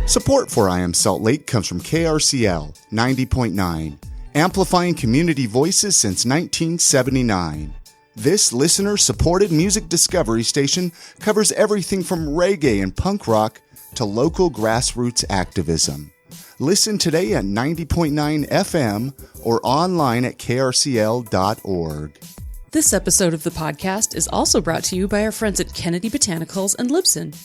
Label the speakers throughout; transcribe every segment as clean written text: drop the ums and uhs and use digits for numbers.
Speaker 1: Support for I Am Salt Lake comes from KRCL 90.9, amplifying community voices since 1979. This listener-supported music discovery station covers everything from reggae and punk rock to local grassroots activism. Listen today at 90.9 FM or online at krcl.org.
Speaker 2: This episode of the podcast is also brought to you by our friends at Kennedy Botanicals and Libsyn.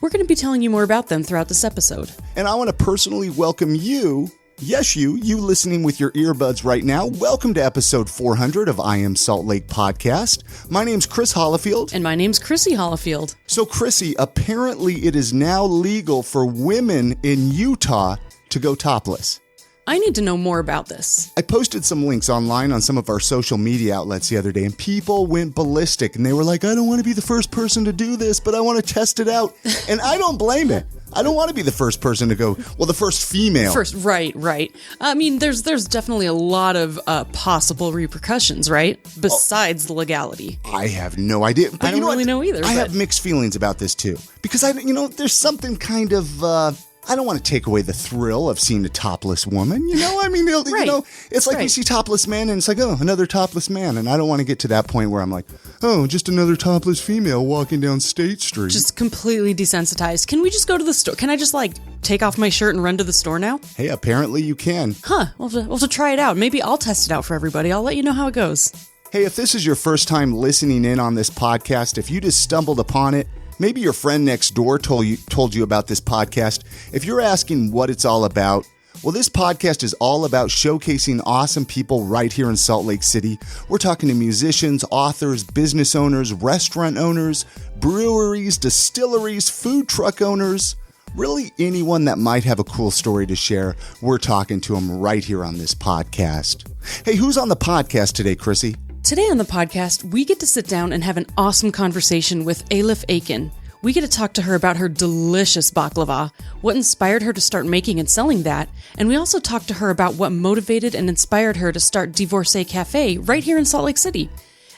Speaker 2: We're going to be telling you more about them throughout this episode.
Speaker 1: And I want to personally welcome you, yes you listening with your earbuds right now. Welcome to episode 400 of I Am Salt Lake podcast. My name's Chris Hollifield.
Speaker 2: And my name's Chrissy Hollifield.
Speaker 1: So Chrissy, apparently it is now legal for women in Utah to go topless.
Speaker 2: I need to know more about this.
Speaker 1: I posted some links online on some of our social media outlets the other day, and people went ballistic, and they were like, I don't want to be the first person to do this, but I want to test it out. And I don't blame it. I don't want to be the first person to go, well, the first female.
Speaker 2: Right. I mean, there's definitely a lot of possible repercussions, right? Besides the legality.
Speaker 1: I have no idea. But
Speaker 2: I don't really know either.
Speaker 1: I have mixed feelings about this, too. Because, there's something kind of... I don't want to take away the thrill of seeing a topless woman, it's like you see topless men and it's like, oh, another topless man. And I don't want to get to that point where I'm like, oh, just another topless female walking down State Street.
Speaker 2: Just completely desensitized. Can we just go to the store? Can I just take off my shirt and run to the store now?
Speaker 1: Hey, apparently you can.
Speaker 2: Huh, we'll have to try it out. Maybe I'll test it out for everybody. I'll let you know how it goes.
Speaker 1: Hey, if this is your first time listening in on this podcast, if you just stumbled upon it, maybe your friend next door told you about this podcast. If you're asking what it's all about, well, this podcast is all about showcasing awesome people right here in Salt Lake City. We're talking to musicians, authors, business owners, restaurant owners, breweries, distilleries, food truck owners, really anyone that might have a cool story to share. We're talking to them right here on this podcast. Hey, who's on the podcast today, Chrissy?
Speaker 2: Today on the podcast, we get to sit down and have an awesome conversation with Elif Ekin. We get to talk to her about her delicious baklava, what inspired her to start making and selling that, and we also talk to her about what motivated and inspired her to start Divorcee Cafe right here in Salt Lake City.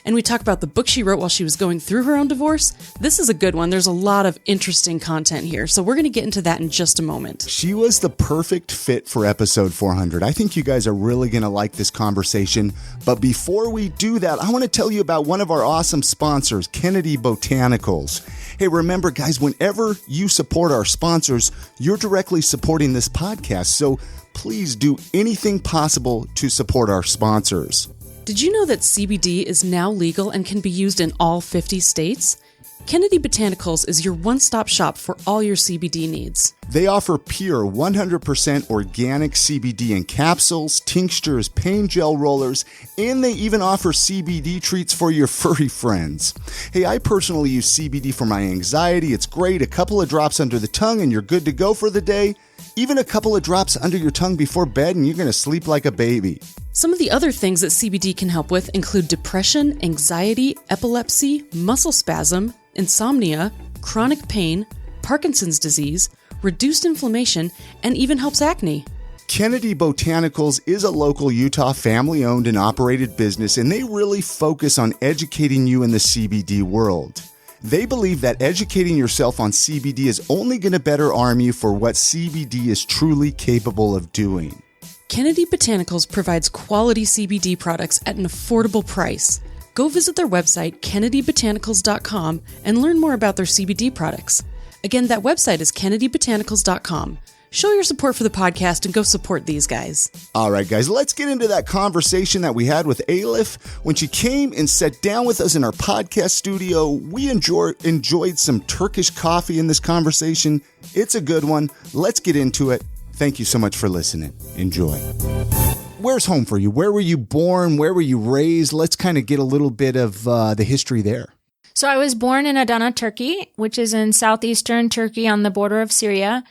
Speaker 2: And we talk about the book she wrote while she was going through her own divorce. This is a good one. There's a lot of interesting content here, so we're going to get into that in just a moment.
Speaker 1: She was the perfect fit for episode 400. I think you guys are really going to like this conversation. But before we do that, I want to tell you about one of our awesome sponsors, Kennedy Botanicals. Hey, remember, guys, whenever you support our sponsors, you're directly supporting this podcast. So please do anything possible to support our sponsors.
Speaker 2: Did you know that CBD is now legal and can be used in all 50 states? Kennedy Botanicals is your one-stop shop for all your CBD needs.
Speaker 1: They offer pure 100% organic CBD in capsules, tinctures, pain gel rollers, and they even offer CBD treats for your furry friends. Hey, I personally use CBD for my anxiety. It's great. A couple of drops under the tongue and you're good to go for the day. Even a couple of drops under your tongue before bed and you're going to sleep like a baby.
Speaker 2: Some of the other things that CBD can help with include depression, anxiety, epilepsy, muscle spasm, insomnia, chronic pain, Parkinson's disease, reduced inflammation, and even helps acne.
Speaker 1: Kennedy Botanicals is a local Utah family-owned and operated business, and they really focus on educating you in the CBD world. They believe that educating yourself on CBD is only going to better arm you for what CBD is truly capable of doing.
Speaker 2: Kennedy Botanicals provides quality CBD products at an affordable price. Go visit their website, kennedybotanicals.com, and learn more about their CBD products. Again, that website is kennedybotanicals.com. Show your support for the podcast and go support these guys.
Speaker 1: All right, guys, let's get into that conversation that we had with Elif. When she came and sat down with us in our podcast studio, we enjoyed some Turkish coffee in this conversation. It's a good one. Let's get into it. Thank you so much for listening. Enjoy. Where's home for you? Where were you born? Where were you raised? Let's kind of get a little bit of the history there.
Speaker 3: So I was born in Adana, Turkey, which is in southeastern Turkey on the border of Syria.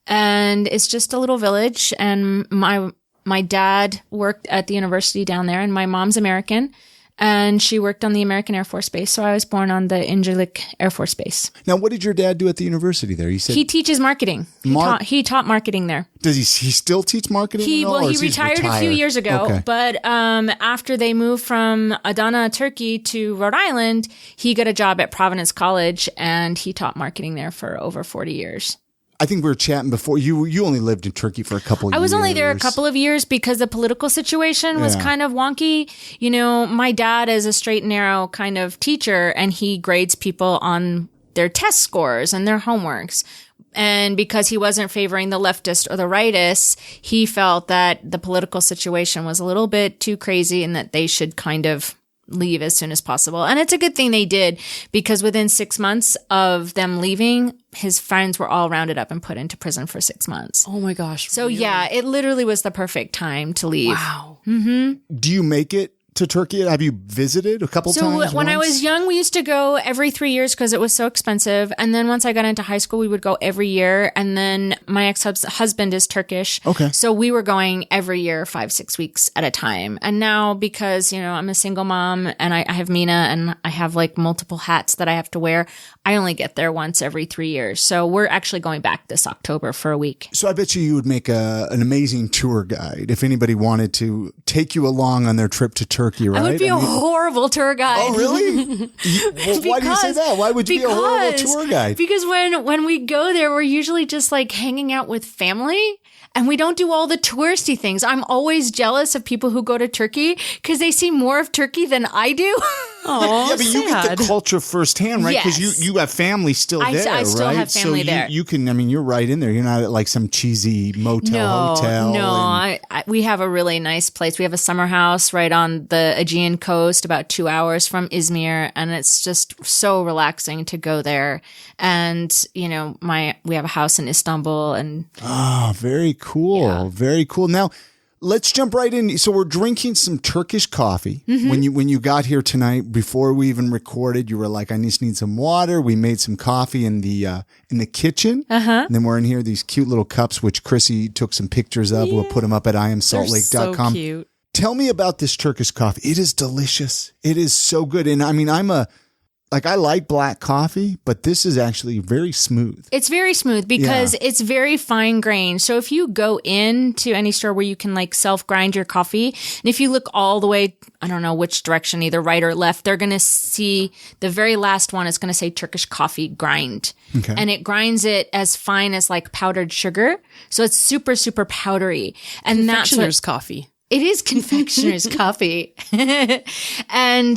Speaker 3: And it's just a little village. And my dad worked at the university down there, and my mom's American. and she worked on the American Air Force Base. So I was born on the Incirlik Air Force Base.
Speaker 1: Now, what did your dad do at the university there? You said
Speaker 3: he teaches marketing. He taught marketing there.
Speaker 1: Does he still teach marketing?
Speaker 3: He retired a few years ago, but after they moved from Adana, Turkey to Rhode Island, he got a job at Providence College, and he taught marketing there for over 40 years.
Speaker 1: I think we were chatting before. You only lived in Turkey for a couple of years.
Speaker 3: I was only there a couple of years because the political situation was kind of wonky. You know, my dad is a straight and narrow kind of teacher, and he grades people on their test scores and their homeworks. And because he wasn't favoring the leftist or the rightist, he felt that the political situation was a little bit too crazy and that they should kind of leave as soon as possible. And it's a good thing they did, because within 6 months of them leaving, his friends were all rounded up and put into prison for 6 months.
Speaker 2: Oh my gosh.
Speaker 3: So
Speaker 2: really?
Speaker 3: yeah, it literally was the perfect time to leave.
Speaker 2: Wow.
Speaker 1: Do you make it to Turkey? Have you visited a couple times?
Speaker 3: So when I was young, we used to go every 3 years because it was so expensive. And then once I got into high school, we would go every year. And then my ex-husband is Turkish.
Speaker 1: Okay.
Speaker 3: So we were going every year, 5-6 weeks at a time. And now, because, you know, I'm a single mom and I have Mina and I have like multiple hats that I have to wear, I only get there once every 3 years. So we're actually going back this October for a week.
Speaker 1: So I bet you would make an amazing tour guide if anybody wanted to take you along on their trip to Turkey, right?
Speaker 3: I would be a horrible tour guide.
Speaker 1: Oh, really? Why do you say that? Why would you be a horrible tour guide?
Speaker 3: Because when we go there, we're usually just like hanging out with family. And we don't do all the touristy things. I'm always jealous of people who go to Turkey because they see more of Turkey than I do.
Speaker 2: Oh,
Speaker 1: yeah, but you get the culture firsthand, right? Because you have family still there, right?
Speaker 3: I still have family there.
Speaker 1: You can, I mean, you're right in there. You're not at like some cheesy hotel.
Speaker 3: No, we have a really nice place. We have a summer house right on the Aegean coast, about 2 hours from Izmir. And it's just so relaxing to go there. And, you know, we have a house in Istanbul and.
Speaker 1: Oh, very cool. Yeah. Very cool. Now, let's jump right in. So we're drinking some Turkish coffee. Mm-hmm. When you got here tonight, before we even recorded, you were like, I just need some water. We made some coffee in the kitchen. And then we're in here, these cute little cups, which Chrissy took some pictures of. Yeah. We'll put them up at imsaltlake.com.
Speaker 2: So cute.
Speaker 1: Tell me about this Turkish coffee. It is delicious. It is so good. And I mean, I like black coffee, but this is actually very smooth.
Speaker 3: It's very smooth because it's very fine grained. So if you go into any store where you can like self grind your coffee, and if you look all the way, I don't know which direction, either right or left, they're going to see the very last one is going to say Turkish coffee grind. Okay. And it grinds it as fine as like powdered sugar. So it's super, super powdery. And
Speaker 2: confectioner's coffee.
Speaker 3: It is confectioner's coffee. And,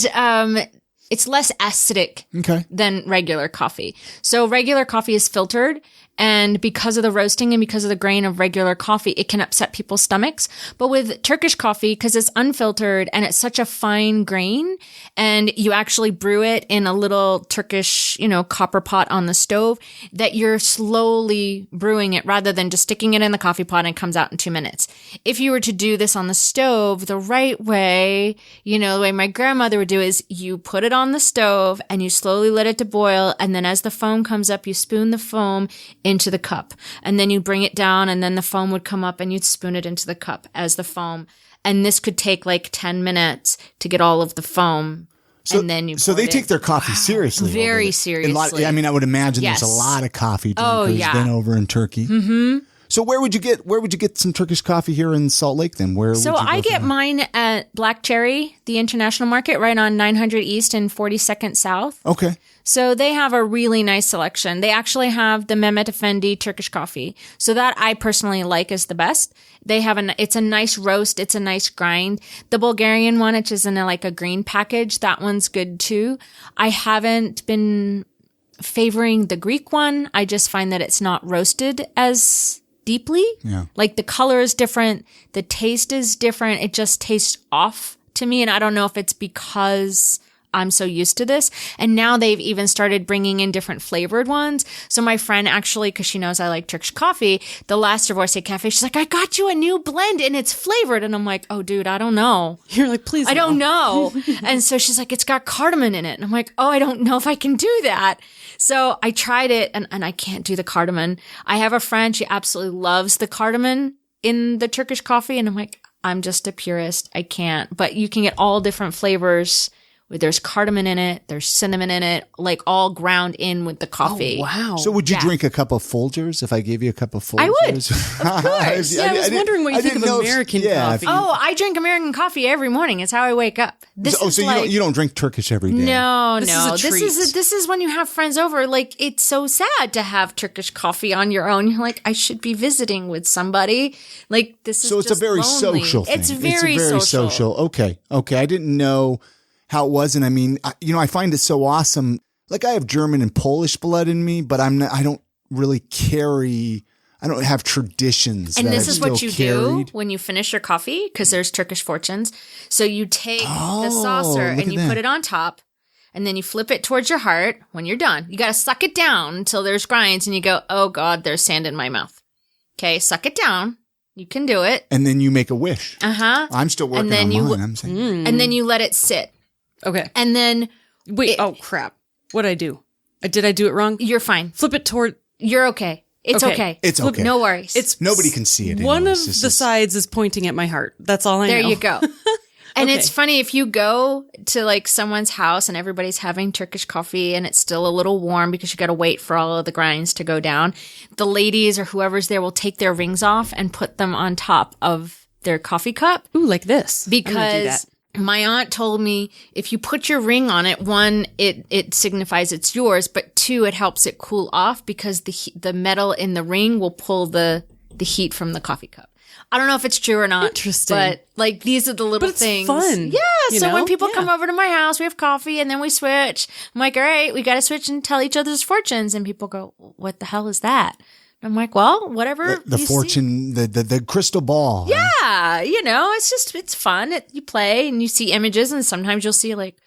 Speaker 3: it's less acidic than regular coffee. So regular coffee is filtered, and because of the roasting and because of the grain of regular coffee, it can upset people's stomachs. But with Turkish coffee, because it's unfiltered and it's such a fine grain, and you actually brew it in a little Turkish, copper pot on the stove, that you're slowly brewing it rather than just sticking it in the coffee pot and it comes out in 2 minutes. If you were to do this on the stove the right way, the way my grandmother would do is you put it on the stove and you slowly let it to boil. And then as the foam comes up, you spoon the foam into the cup, and then you bring it down, and then the foam would come up and you'd spoon it into the cup as the foam. And this could take like 10 minutes to get all of the foam. And then
Speaker 1: so they take their coffee seriously.
Speaker 3: Very seriously.
Speaker 1: I would imagine there's a lot of coffee drinkers then over in Turkey. Mm-hmm. So where would you get some Turkish coffee here in Salt Lake then? So
Speaker 3: I get mine at Black Cherry, the international market, right on 900 East and 42nd South.
Speaker 1: Okay.
Speaker 3: So they have a really nice selection. They actually have the Mehmet Efendi Turkish coffee. So that I personally like is the best. They have it's a nice roast. It's a nice grind. The Bulgarian one, which is in a green package, that one's good too. I haven't been favoring the Greek one. I just find that it's not roasted as deeply. Yeah. Like the color is different. The taste is different. It just tastes off to me. And I don't know if it's because I'm so used to this. And now they've even started bringing in different flavored ones. So my friend actually, because she knows I like Turkish coffee, the last Divorcee Cafe, she's like, I got you a new blend and it's flavored. And I'm like, oh, dude, I don't know.
Speaker 2: You're like, please.
Speaker 3: I don't know. And so she's like, it's got cardamom in it. And I'm like, oh, I don't know if I can do that. So I tried it and I can't do the cardamom. I have a friend, she absolutely loves the cardamom in the Turkish coffee. And I'm like, I'm just a purist. I can't. But you can get all different flavors. There's cardamom in it. There's cinnamon in it, like all ground in with the coffee.
Speaker 2: Oh, wow.
Speaker 1: So would you drink a cup of Folgers if I gave you a cup of Folgers?
Speaker 3: I would. Of course.
Speaker 2: I was wondering what you think of American coffee.
Speaker 3: Oh, I drink American coffee every morning. It's how I wake up.
Speaker 1: You don't drink Turkish every day?
Speaker 3: No.
Speaker 2: This
Speaker 3: is when you have friends over. Like, it's so sad to have Turkish coffee on your own. You're like, I should be visiting with somebody. Like, this is
Speaker 1: so it's
Speaker 3: just
Speaker 1: a very
Speaker 3: lonely.
Speaker 1: social thing.
Speaker 3: It's very social.
Speaker 1: Okay. I didn't know how it was. And I mean, I find it so awesome. Like, I have German and Polish blood in me, but I don't have traditions.
Speaker 3: And this
Speaker 1: I've
Speaker 3: is what
Speaker 1: still
Speaker 3: you
Speaker 1: carried.
Speaker 3: do when you finish your coffee, because there's Turkish fortunes. So you take the saucer and you put it on top, and then you flip it towards your heart when you're done. You got to suck it down until there's grinds, and you go, oh God, there's sand in my mouth. Okay, suck it down. You can do it.
Speaker 1: And then you make a wish.
Speaker 3: I'm
Speaker 1: still working on mine. I'm saying.
Speaker 3: And then you let it sit.
Speaker 2: Okay.
Speaker 3: And then
Speaker 2: wait. Oh crap! What'd I do? Did I do it wrong?
Speaker 3: You're fine.
Speaker 2: Flip it toward.
Speaker 3: You're okay. It's okay.
Speaker 1: It's okay.
Speaker 3: No worries.
Speaker 1: Nobody can see it.
Speaker 2: One of the sides is pointing at my heart. That's all I know.
Speaker 3: There you go. And it's funny, if you go to like someone's house and everybody's having Turkish coffee and it's still a little warm because you got to wait for all of the grinds to go down, the ladies or whoever's there will take their rings off and put them on top of their coffee cup.
Speaker 2: Ooh, like this.
Speaker 3: Because my aunt told me if you put your ring on it, one, it signifies it's yours, but two, it helps it cool off because the metal in the ring will pull the heat from the coffee cup. I don't know if it's true or not.
Speaker 2: Interesting.
Speaker 3: But like, these are the little things.
Speaker 2: Fun.
Speaker 3: Yeah. So when people come over to my house, we have coffee and then we switch. I'm like, all right, we got to switch and tell each other's fortunes. And people go, what the hell is that? I'm like, well, whatever.
Speaker 1: The fortune, the crystal ball.
Speaker 3: Yeah. It's fun. You play and you see images, and sometimes you'll see like,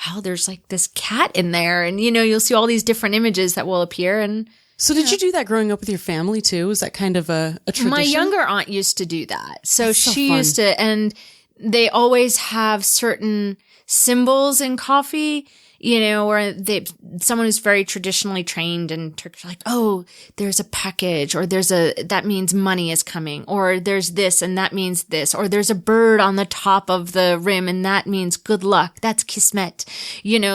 Speaker 3: wow, there's like this cat in there. And, you'll see all these different images that will appear. And
Speaker 2: so did you do that growing up with your family too? Was that kind of a tradition?
Speaker 3: My younger aunt used to do that. So she used to, and they always have certain symbols in coffee, where someone who's very traditionally trained in Turkish, like, oh, there's a package, or that means money is coming, or there's this and that means this, or there's a bird on the top of the rim and that means good luck. That's kismet,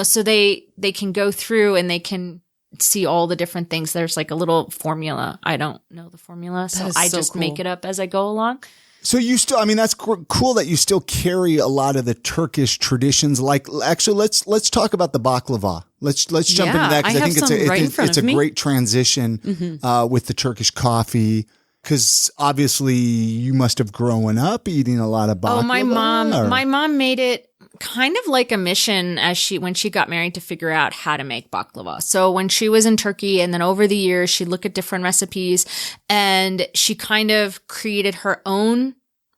Speaker 3: so they can go through and they can see all the different things. There's like a little formula. I don't know the formula, so I just make it up as I go along.
Speaker 1: So you still, that's cool that you still carry a lot of the Turkish traditions. Like, actually, let's talk about the baklava. Let's jump into that, because I think it's a great transition with the Turkish coffee. Because obviously you must have grown up eating a lot of baklava.
Speaker 3: Oh, my mom made it kind of like a mission when she got married, to figure out how to make baklava. So when she was in Turkey, and then over the years, she'd look at different recipes, and she kind of created her own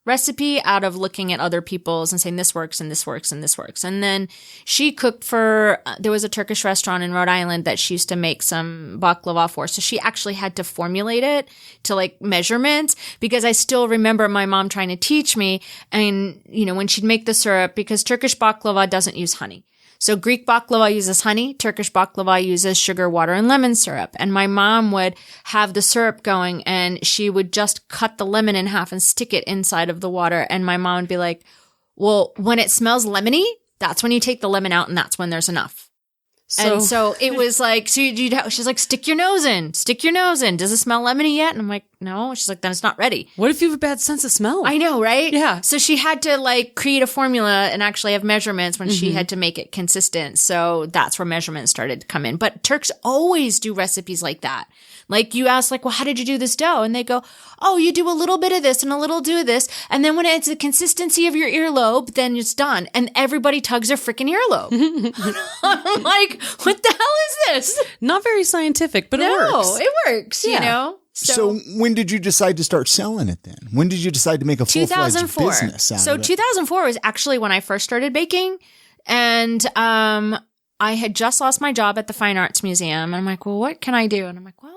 Speaker 3: recipe out of looking at other people's and saying, this works and this works and this works. And then she cooked there was a Turkish restaurant in Rhode Island that she used to make some baklava for. So she actually had to formulate it to like measurements, because I still remember my mom trying to teach me. And, when she'd make the syrup, because Turkish baklava doesn't use honey. So Greek baklava uses honey, Turkish baklava uses sugar, water, and lemon syrup. And my mom would have the syrup going, and she would just cut the lemon in half and stick it inside of the water. And my mom would be like, well, when it smells lemony, that's when you take the lemon out, and that's when there's enough. So it was like, she's like, stick your nose in. Does it smell lemony yet? And I'm like, no. She's like, then it's not ready.
Speaker 2: What if you have a bad sense of smell?
Speaker 3: I know, right?
Speaker 2: Yeah.
Speaker 3: So she had to like create a formula and actually have measurements when she had to make it consistent. So that's where measurements started to come in. But Turks always do recipes like that. Like, you ask, like, well, how did you do this dough? And they go, oh, you do a little bit of this and a little do this. And then when it's the consistency of your earlobe, then it's done. And everybody tugs their freaking earlobe. I'm like, what the hell is this?
Speaker 2: Not very scientific, but it works.
Speaker 3: No, it works,
Speaker 1: So when did you decide to start selling it then? When did you decide to make a full-fledged business out of it?
Speaker 3: 2004 was actually when I first started baking. And I had just lost my job at the Fine Arts Museum. And I'm like, well, what can I do? And I'm like, well,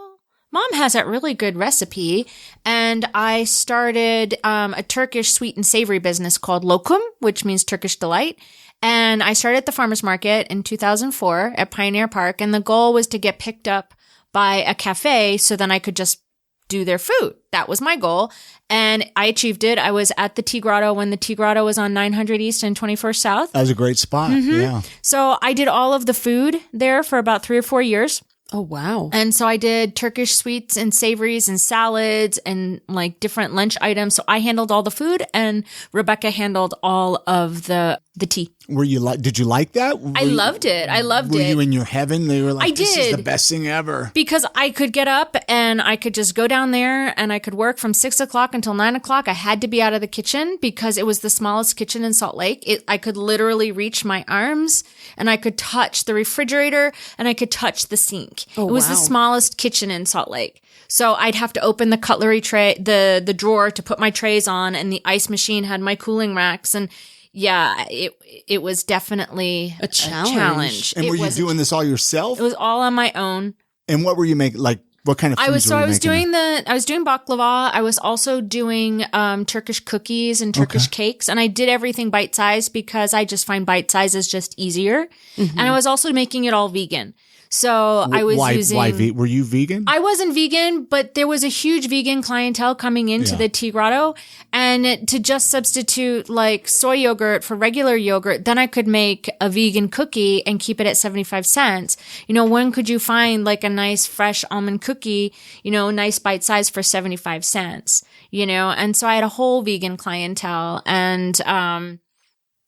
Speaker 3: Mom has that really good recipe. And I started a Turkish sweet and savory business called Lokum, which means Turkish delight. And I started at the farmer's market in 2004 at Pioneer Park. And the goal was to get picked up by a cafe, so then I could just do their food. That was my goal. And I achieved it. I was at the Tea Grotto when the Tea Grotto was on 900 East and 21st South.
Speaker 1: That was a great spot. Yeah.
Speaker 3: So I did all of the food there for about 3 or 4 years.
Speaker 2: Oh, wow.
Speaker 3: And so I did Turkish sweets and savories and salads and like different lunch items. So I handled all the food and Rebecca handled all of the tea.
Speaker 1: Did you like that?
Speaker 3: I loved it.
Speaker 1: Were you in your heaven? They were like,
Speaker 3: I
Speaker 1: this is
Speaker 3: did.
Speaker 1: the best thing ever.
Speaker 3: Because I could get up and I could just go down there and I could work from 6 o'clock until 9 o'clock. I had to be out of the kitchen because it was the smallest kitchen in Salt Lake. I could literally reach my arms and I could touch the refrigerator and I could touch the sink.
Speaker 2: Oh,
Speaker 3: it was the smallest kitchen in Salt Lake. So I'd have to open the cutlery tray, the drawer to put my trays on, and the ice machine had my cooling racks. And yeah, it was definitely
Speaker 2: a challenge.
Speaker 1: And were you doing this all yourself?
Speaker 3: It was all on my own.
Speaker 1: And what were you making? Like, what kind of foods
Speaker 3: I was doing baklava. I was also doing Turkish cookies and Turkish cakes, and I did everything bite size because I just find bite size is just easier. And I was also making it all vegan. So I was
Speaker 1: were you vegan?
Speaker 3: I wasn't vegan, but there was a huge vegan clientele coming into the Tea Grotto, and to just substitute like soy yogurt for regular yogurt, then I could make a vegan cookie and keep it at 75 cents. You know, when could you find like a nice fresh almond cookie, you know, nice bite size for 75 cents, you know? And so I had a whole vegan clientele, and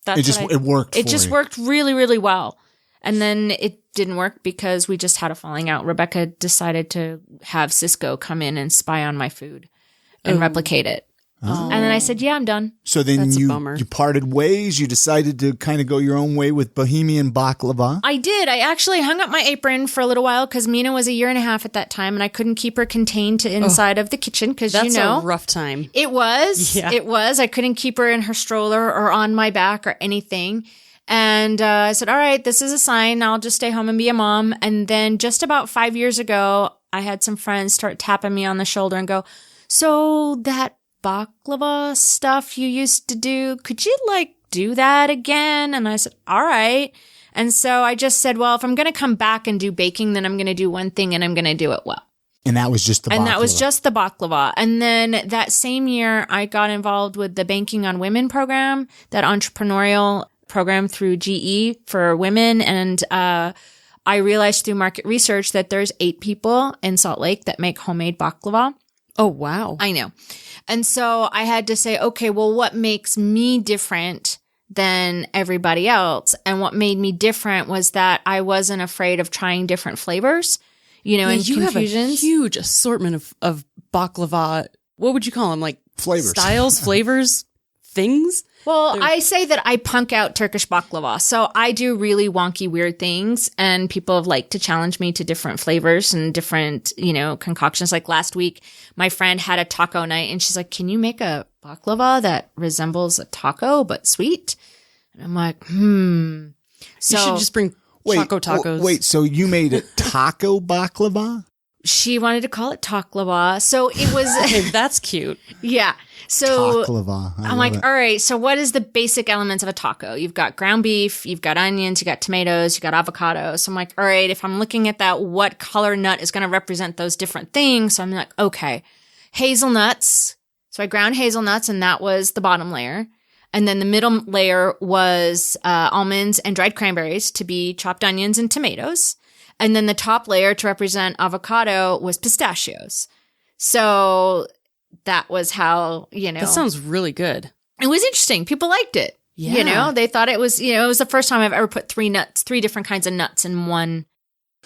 Speaker 1: it worked.
Speaker 3: It just worked really, really well. And then it didn't work because we just had a falling out. Rebecca decided to have Cisco come in and spy on my food and replicate it. Oh. And then I said, yeah, I'm done.
Speaker 1: So then you parted ways. You decided to kind of go your own way with Bohemian Baklava.
Speaker 3: I did. I actually hung up my apron for a little while because Mina was 1.5 years at that time, and I couldn't keep her contained to inside of the kitchen because, you know.
Speaker 2: That's a rough time.
Speaker 3: It was. Yeah. It was. I couldn't keep her in her stroller or on my back or anything. And I said, all right, this is a sign. I'll just stay home and be a mom. And then just about 5 years ago, I had some friends start tapping me on the shoulder and go, so that baklava stuff you used to do, could you like do that again? And I said, all right. And so I just said, well, if I'm going to come back and do baking, then I'm going to do one thing and I'm going to do it well.
Speaker 1: And that was just the baklava.
Speaker 3: And that was just the baklava. And then that same year, I got involved with the Banking on Women program, that entrepreneurial program through GE for women. And I realized through market research that there's 8 people in Salt Lake that make homemade baklava.
Speaker 2: Oh, wow.
Speaker 3: I know. And so I had to say, okay, well, what makes me different than everybody else? And what made me different was that I wasn't afraid of trying different flavors, you know, and
Speaker 2: you
Speaker 3: confusions.
Speaker 2: Have a huge assortment of baklava. What would you call them? Like
Speaker 1: flavors,
Speaker 2: styles, flavors, things?
Speaker 3: Well, I say that I punk out Turkish baklava. So I do really wonky, weird things, and people have liked to challenge me to different flavors and different, you know, concoctions. Like last week, my friend had a taco night and she's like, can you make a baklava that resembles a taco but sweet? And I'm like, So
Speaker 2: you should just bring choco tacos.
Speaker 1: Wait, so you made a taco baklava?
Speaker 3: She wanted to call it taklava. So it was
Speaker 2: that's cute.
Speaker 3: Yeah. So
Speaker 1: taklava.
Speaker 3: I'm like, all right, so what is the basic elements of a taco? You've got ground beef, you've got onions, you got tomatoes, you got avocado. So I'm like, all right, if I'm looking at that, what color nut is going to represent those different things? So I'm like, okay, hazelnuts. So I ground hazelnuts, and that was the bottom layer. And then the middle layer was almonds and dried cranberries to be chopped onions and tomatoes. And then the top layer to represent avocado was pistachios. So that was how, you know.
Speaker 2: That sounds really good.
Speaker 3: It was interesting. People liked it. Yeah. You know, they thought it was, you know, it was the first time I've ever put 3 different kinds of nuts in one.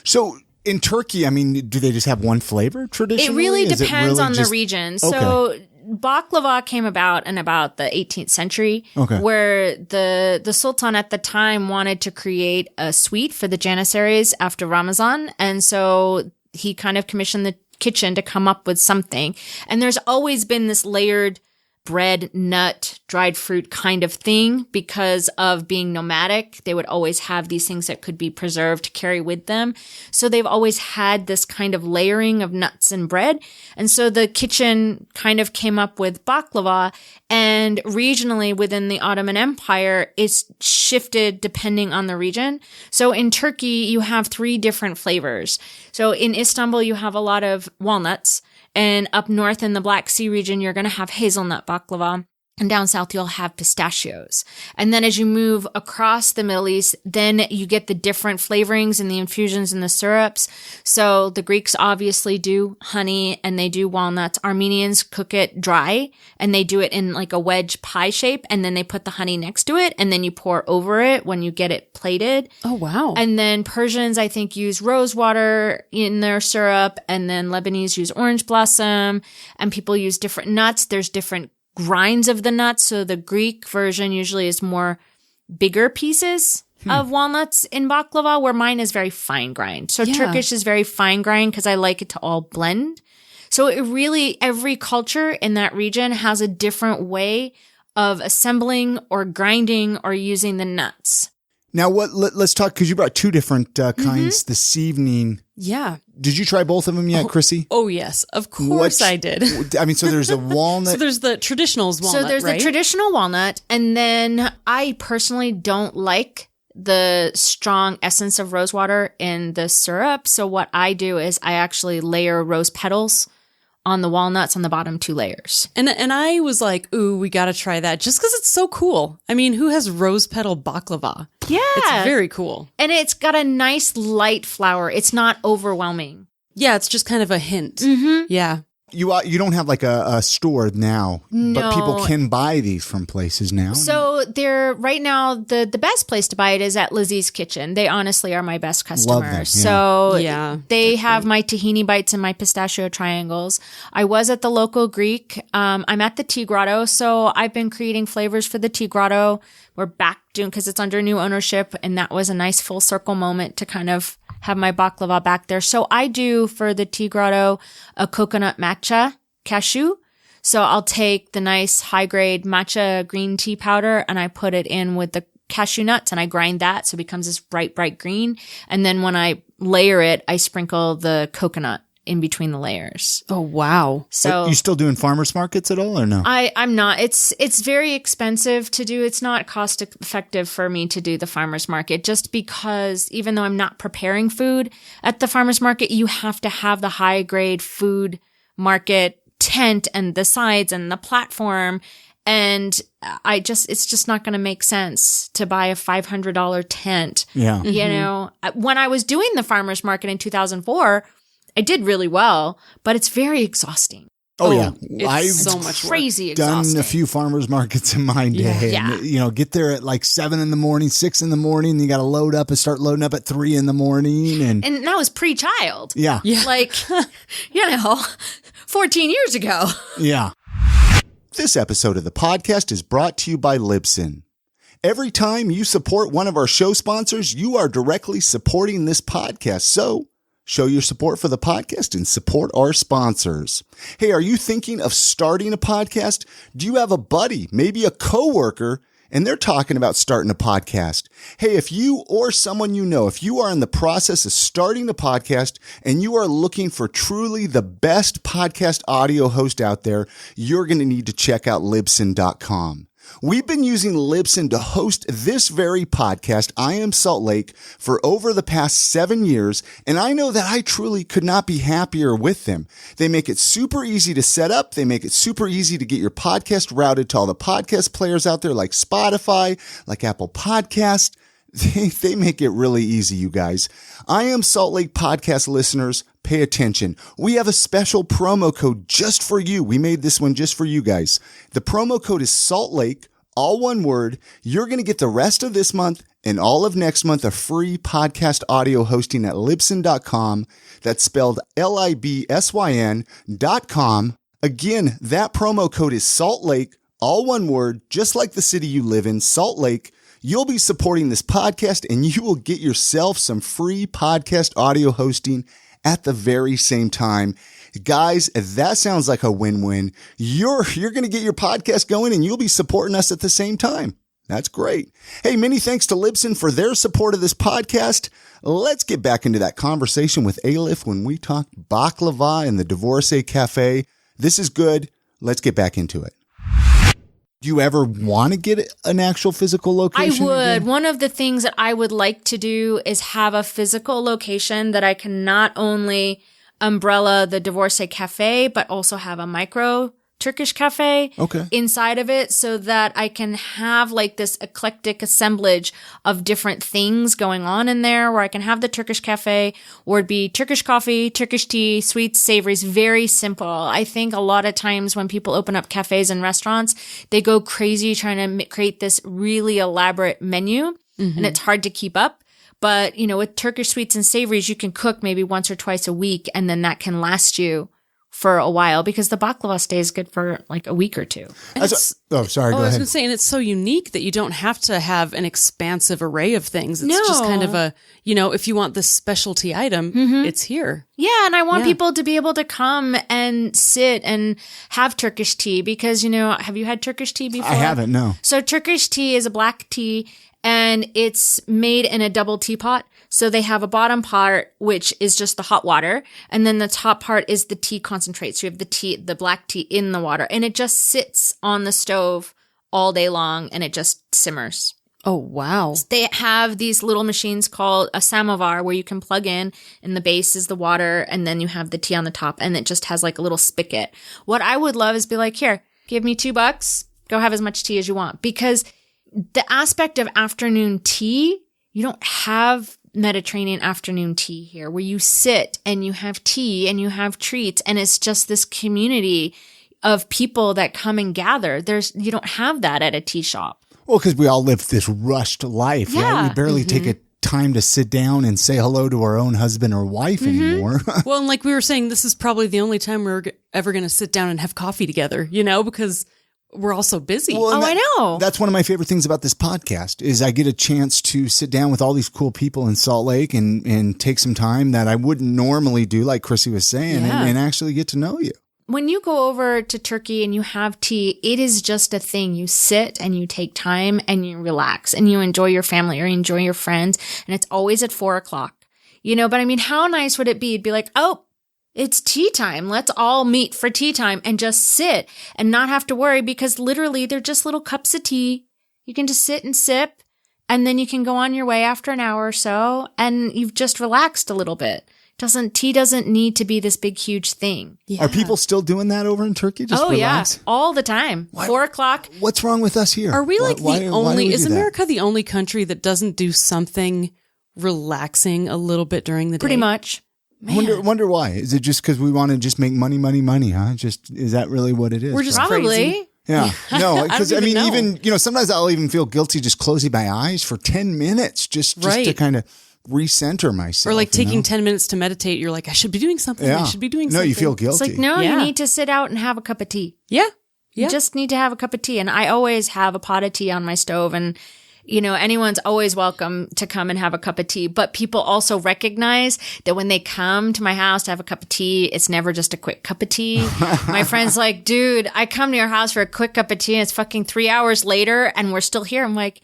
Speaker 1: So in Turkey, I mean, do they just have one flavor traditionally?
Speaker 3: It really depends on the region. Okay. So baklava came about in about the 18th century, where the Sultan at the time wanted to create a sweet for the Janissaries after Ramazan. And so he kind of commissioned the kitchen to come up with something. And there's always been this layered bread, nut, dried fruit kind of thing because of being nomadic. They would always have these things that could be preserved to carry with them. So they've always had this kind of layering of nuts and bread. And so the kitchen kind of came up with baklava, and regionally within the Ottoman Empire, it's shifted depending on the region. So in Turkey, you have 3 different flavors. So in Istanbul, you have a lot of walnuts. And up north in the Black Sea region, you're going to have hazelnut baklava. And down south, you'll have pistachios. And then as you move across the Middle East, then you get the different flavorings and the infusions and the syrups. So the Greeks obviously do honey and they do walnuts. Armenians cook it dry and they do it in like a wedge pie shape. And then they put the honey next to it and then you pour over it when you get it plated.
Speaker 2: Oh, wow.
Speaker 3: And then Persians, I think, use rose water in their syrup. And then Lebanese use orange blossom. And people use different nuts. There's different grinds of the nuts. So the Greek version usually is more bigger pieces of walnuts in baklava, where mine is very fine grind. So Turkish is very fine grind because I like it to all blend. So it really, every culture in that region has a different way of assembling or grinding or using the nuts.
Speaker 1: Now, let's talk, because you brought two different kinds this evening.
Speaker 2: Yeah.
Speaker 1: Did you try both of them yet, Chrissy?
Speaker 2: Oh, yes. Of course I did.
Speaker 1: I mean, so there's a walnut.
Speaker 2: So there's the traditional walnut,
Speaker 3: So there's
Speaker 2: right?
Speaker 3: the traditional walnut. And then I personally don't like the strong essence of rosewater in the syrup. So what I do is I actually layer rose petals on the walnuts on the bottom 2 layers.
Speaker 2: And I was like, ooh, we got to try that just because it's so cool. I mean, who has rose petal baklava?
Speaker 3: Yeah.
Speaker 2: It's very cool.
Speaker 3: And it's got a nice light flour. It's not overwhelming.
Speaker 2: Yeah, it's just kind of a hint. Mm-hmm. Yeah.
Speaker 1: You don't have like a store now, but people can buy these from places now.
Speaker 3: So they're right now the best place to buy it is at Lizzie's Kitchen. They honestly are my best customers.
Speaker 1: Love them, yeah.
Speaker 3: So
Speaker 2: Yeah,
Speaker 3: they have my tahini bites and my pistachio triangles. I was at the local Greek. I'm at the Tea Grotto, so I've been creating flavors for the Tea Grotto. We're back doing because it's under new ownership, and that was a nice full circle moment to kind of have my baklava back there. So I do for the Tea Grotto a coconut matcha cashew. So I'll take the nice high grade matcha green tea powder and I put it in with the cashew nuts and I grind that so it becomes this bright, bright green. And then when I layer it, I sprinkle the coconut in between the layers.
Speaker 2: Oh, wow.
Speaker 3: So
Speaker 1: you still doing farmers markets at all or no?
Speaker 3: I'm not. It's very expensive to do. It's not cost effective for me to do the farmers market just because even though I'm not preparing food at the farmers market, you have to have the high grade food market tent and the sides and the platform. And it's just not going to make sense to buy a $500 tent.
Speaker 1: Yeah.
Speaker 3: You know, when I was doing the farmers market in 2004, I did really well, but it's very exhausting.
Speaker 1: Oh, yeah.
Speaker 2: It's so much
Speaker 3: crazy
Speaker 1: I've done
Speaker 3: exhausting.
Speaker 1: a few farmers markets in my day.
Speaker 3: Yeah.
Speaker 1: And, get there at like 7 in the morning, 6 in the morning. You got to load up and start loading up at 3 in the morning. And
Speaker 3: that was pre-child.
Speaker 1: yeah.
Speaker 3: Like, 14 years ago.
Speaker 1: Yeah. This episode of the podcast is brought to you by Libsyn. Every time you support one of our show sponsors, you are directly supporting this podcast. So show your support for the podcast and support our sponsors. Hey, are you thinking of starting a podcast? Do you have a buddy, maybe a coworker, and they're talking about starting a podcast? Hey, if you or someone you know, if you are in the process of starting a podcast and you are looking for truly the best podcast audio host out there, you're going to need to check out Libsyn.com. We've been using Libsyn to host this very podcast, I Am Salt Lake, for over the past 7 years, and I know that I truly could not be happier with them. They make it super easy to set up. They make it super easy to get your podcast routed to all the podcast players out there like Spotify, like Apple Podcasts. They make it really easy, you guys. I Am Salt Lake podcast listeners, pay attention. We have a special promo code just for you. We made this one just for you guys. The promo code is Salt Lake, all one word. You're going to get the rest of this month and all of next month a free podcast audio hosting at Libsyn.com. That's spelled Libsyn.com. Again, that promo code is Salt Lake, all one word, just like the city you live in, Salt Lake. You'll be supporting this podcast and you will get yourself some free podcast audio hosting at the very same time. Guys, that sounds like a win-win. You're going to get your podcast going and you'll be supporting us at the same time. That's great. Hey, many thanks to Libsyn for their support of this podcast. Let's get back into that conversation with Elif when we talk baklava in the Divorcee Cafe. This is good. Let's get back into it. Do you ever want to get an actual physical location?
Speaker 3: I would.
Speaker 1: Again?
Speaker 3: One of the things that I would like to do is have a physical location that I can not only umbrella the Divorcee Cafe, but also have a micro Turkish cafe inside of it so that I can have like this eclectic assemblage of different things going on in there where I can have the Turkish cafe or it'd be Turkish coffee, Turkish tea, sweets, savories, very simple. I think a lot of times when people open up cafes and restaurants, they go crazy trying to create this really elaborate menu and it's hard to keep up. But, you know, with Turkish sweets and savories, you can cook maybe once or twice a week and then that can last you for a while because the baklava stays good for like a week or two.
Speaker 1: Go ahead.
Speaker 2: I was going to say, and it's so unique that you don't have to have an expansive array of things. It's just kind of a, you know, if you want this specialty item, it's here.
Speaker 3: Yeah. And I want people to be able to come and sit and have Turkish tea because, you know, have you had Turkish tea before?
Speaker 1: I haven't, no.
Speaker 3: So Turkish tea is a black tea and it's made in a double teapot. So they have a bottom part, which is just the hot water. And then the top part is the tea concentrate. So you have the black tea in the water and it just sits on the stove all day long and it just simmers.
Speaker 2: Oh, wow.
Speaker 3: They have these little machines called a samovar where you can plug in and the base is the water and then you have the tea on the top and it just has like a little spigot. What I would love is be like, here, give me $2. Go have as much tea as you want. Because the aspect of afternoon tea, you don't have Mediterranean afternoon tea here where you sit and you have tea and you have treats and it's just this community of people that come and gather. You don't have that at a tea shop.
Speaker 1: Well, because we all live this rushed life, right? We barely take a time to sit down and say hello to our own husband or wife anymore.
Speaker 2: Well, and like we were saying, this is probably the only time we're ever going to sit down and have coffee together, you know, because we're all so busy.
Speaker 1: Well,
Speaker 3: I know.
Speaker 1: That's one of my favorite things about this podcast is I get a chance to sit down with all these cool people in Salt Lake and take some time that I wouldn't normally do, like Chrissy was saying, and actually get to know you.
Speaker 3: When you go over to Turkey and you have tea, it is just a thing. You sit and you take time and you relax and you enjoy your family or you enjoy your friends. And it's always at 4:00, you know, but I mean, how nice would it be? It'd be like, oh, it's tea time. Let's all meet for tea time and just sit and not have to worry because literally they're just little cups of tea. You can just sit and sip and then you can go on your way after an hour or so and you've just relaxed a little bit. Tea doesn't need to be this big, huge thing.
Speaker 1: Yeah. Are people still doing that over in Turkey? Just relax?
Speaker 3: Yeah, all the time. 4:00.
Speaker 1: What's wrong with us here?
Speaker 2: Are we like is America the only country that doesn't do something relaxing a little bit during the day?
Speaker 3: Pretty much.
Speaker 1: Wonder why? Is it just because we want to just make money, huh? Is that really what it is?
Speaker 2: We're just
Speaker 3: probably
Speaker 2: crazy.
Speaker 1: Yeah. No, because I mean,
Speaker 2: know.
Speaker 1: even, you know, sometimes I'll even feel guilty just closing my eyes for 10 minutes just to kind of recenter myself.
Speaker 2: Or like taking 10 minutes to meditate. You're like, I should be doing something.
Speaker 1: Yeah.
Speaker 2: I should be doing something.
Speaker 1: No, you feel guilty.
Speaker 3: It's like, no, you need to sit out and have a cup of tea.
Speaker 2: Yeah.
Speaker 3: You just need to have a cup of tea. And I always have a pot of tea on my stove and you know, anyone's always welcome to come and have a cup of tea. But people also recognize that when they come to my house to have a cup of tea, it's never just a quick cup of tea. My friend's like, dude, I come to your house for a quick cup of tea and it's fucking 3 hours later and we're still here. I'm like,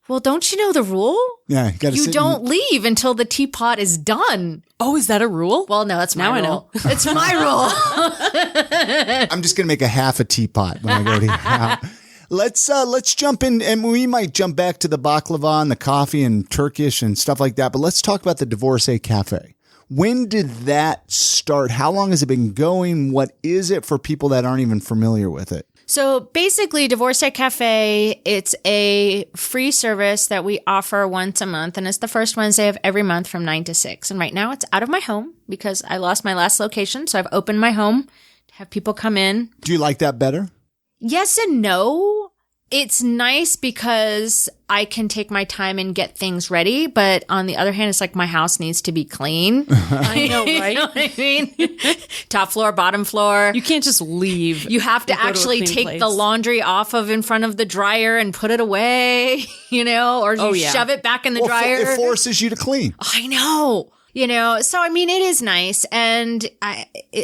Speaker 3: well, don't you know the rule?
Speaker 1: Yeah.
Speaker 3: You don't leave until the teapot is done.
Speaker 2: Oh, is that a rule?
Speaker 3: Well, no, it's my rule.
Speaker 2: I know.
Speaker 3: It's my rule.
Speaker 1: I'm just going to make a half a teapot when I go to your house. Let's jump in, and we might jump back to the baklava and the coffee and Turkish and stuff like that. But let's talk about the Divorcee Cafe. When did that start? How long has it been going? What is it for people that aren't even familiar with it?
Speaker 3: So basically, Divorcee Cafe, it's a free service that we offer once a month, and it's the first Wednesday of every month from 9 to 6. And right now, it's out of my home because I lost my last location, so I've opened my home to have people come in.
Speaker 1: Do you like that better?
Speaker 3: Yes and no. It's nice because I can take my time and get things ready. But on the other hand, it's like my house needs to be clean.
Speaker 2: I know, right?
Speaker 3: You know what I mean? Top floor, bottom floor.
Speaker 2: You can't just leave.
Speaker 3: You have to actually take the laundry off of in front of the dryer and put it away, you know, or you shove it back in the dryer.
Speaker 1: It forces you to clean.
Speaker 3: I know. You know, so I mean, it is nice. And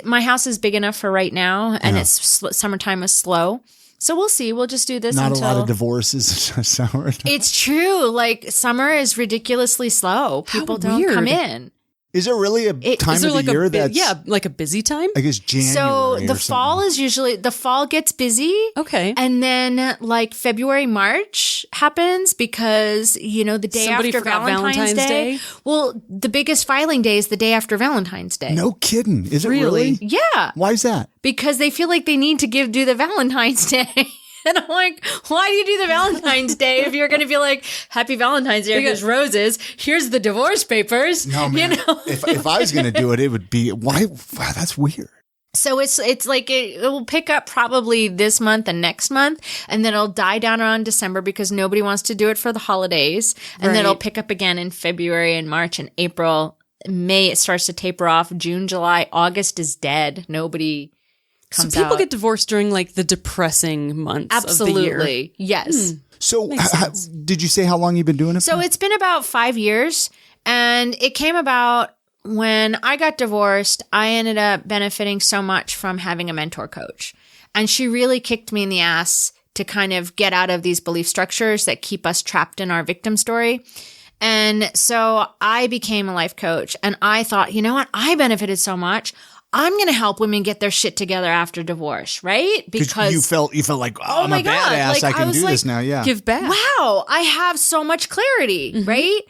Speaker 3: my house is big enough for right now. And summertime is slow. So we'll see. We'll just do this
Speaker 1: Not
Speaker 3: until...
Speaker 1: a lot of divorces summer.
Speaker 3: It's true. Like, summer is ridiculously slow. People don't come in.
Speaker 1: Is there really a time of the year that's...
Speaker 2: Yeah, like a busy time?
Speaker 1: I guess January
Speaker 3: So the
Speaker 1: or
Speaker 3: fall
Speaker 1: something.
Speaker 3: is usually, the fall gets busy.
Speaker 2: Okay.
Speaker 3: And then like February, March happens because, you know, the day
Speaker 2: Somebody
Speaker 3: after
Speaker 2: forgot
Speaker 3: Valentine's Day. Well, the biggest filing day is the day after Valentine's Day.
Speaker 1: No kidding. Is it really?
Speaker 3: Yeah.
Speaker 1: Why is that?
Speaker 3: Because they feel like they need to do the Valentine's Day. And I'm like, why do you do the Valentine's Day if you're going to be like, Happy Valentine's Day, here's roses, here's the divorce papers.
Speaker 1: No, man.
Speaker 3: You know?
Speaker 1: if I was going to do it, it would be, why? Wow, that's weird.
Speaker 3: So it's like it will pick up probably this month and next month, and then it'll die down around December because nobody wants to do it for the holidays. And then it'll pick up again in February and March and April. May, it starts to taper off. June, July, August is dead. Nobody comes
Speaker 2: So people
Speaker 3: out.
Speaker 2: get divorced during like the depressing months of the year.
Speaker 3: Absolutely. Yes.
Speaker 1: So did you say how long you've been doing it
Speaker 3: So
Speaker 1: for?
Speaker 3: it's been about 5 years, and it came about when I got divorced. I ended up benefiting so much from having a mentor coach, and she really kicked me in the ass to kind of get out of these belief structures that keep us trapped in our victim story. And so I became a life coach, and I thought, you know what? I benefited so much. I'm going to help women get their shit together after divorce, right?
Speaker 1: Because you felt like, oh, I'm
Speaker 3: my
Speaker 1: a
Speaker 3: God,
Speaker 1: badass.
Speaker 3: like,
Speaker 1: I can
Speaker 3: I
Speaker 1: do
Speaker 3: was
Speaker 1: this now. Yeah.
Speaker 2: Give back.
Speaker 3: Wow, I have so much clarity, right?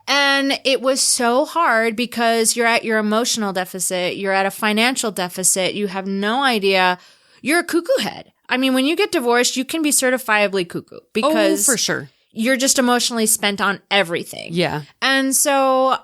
Speaker 3: And it was so hard because you're at your emotional deficit, you're at a financial deficit, you have no idea. You're a cuckoo head. I mean, when you get divorced, you can be certifiably cuckoo because
Speaker 2: for sure.
Speaker 3: You're just emotionally spent on everything.
Speaker 2: Yeah.
Speaker 3: And so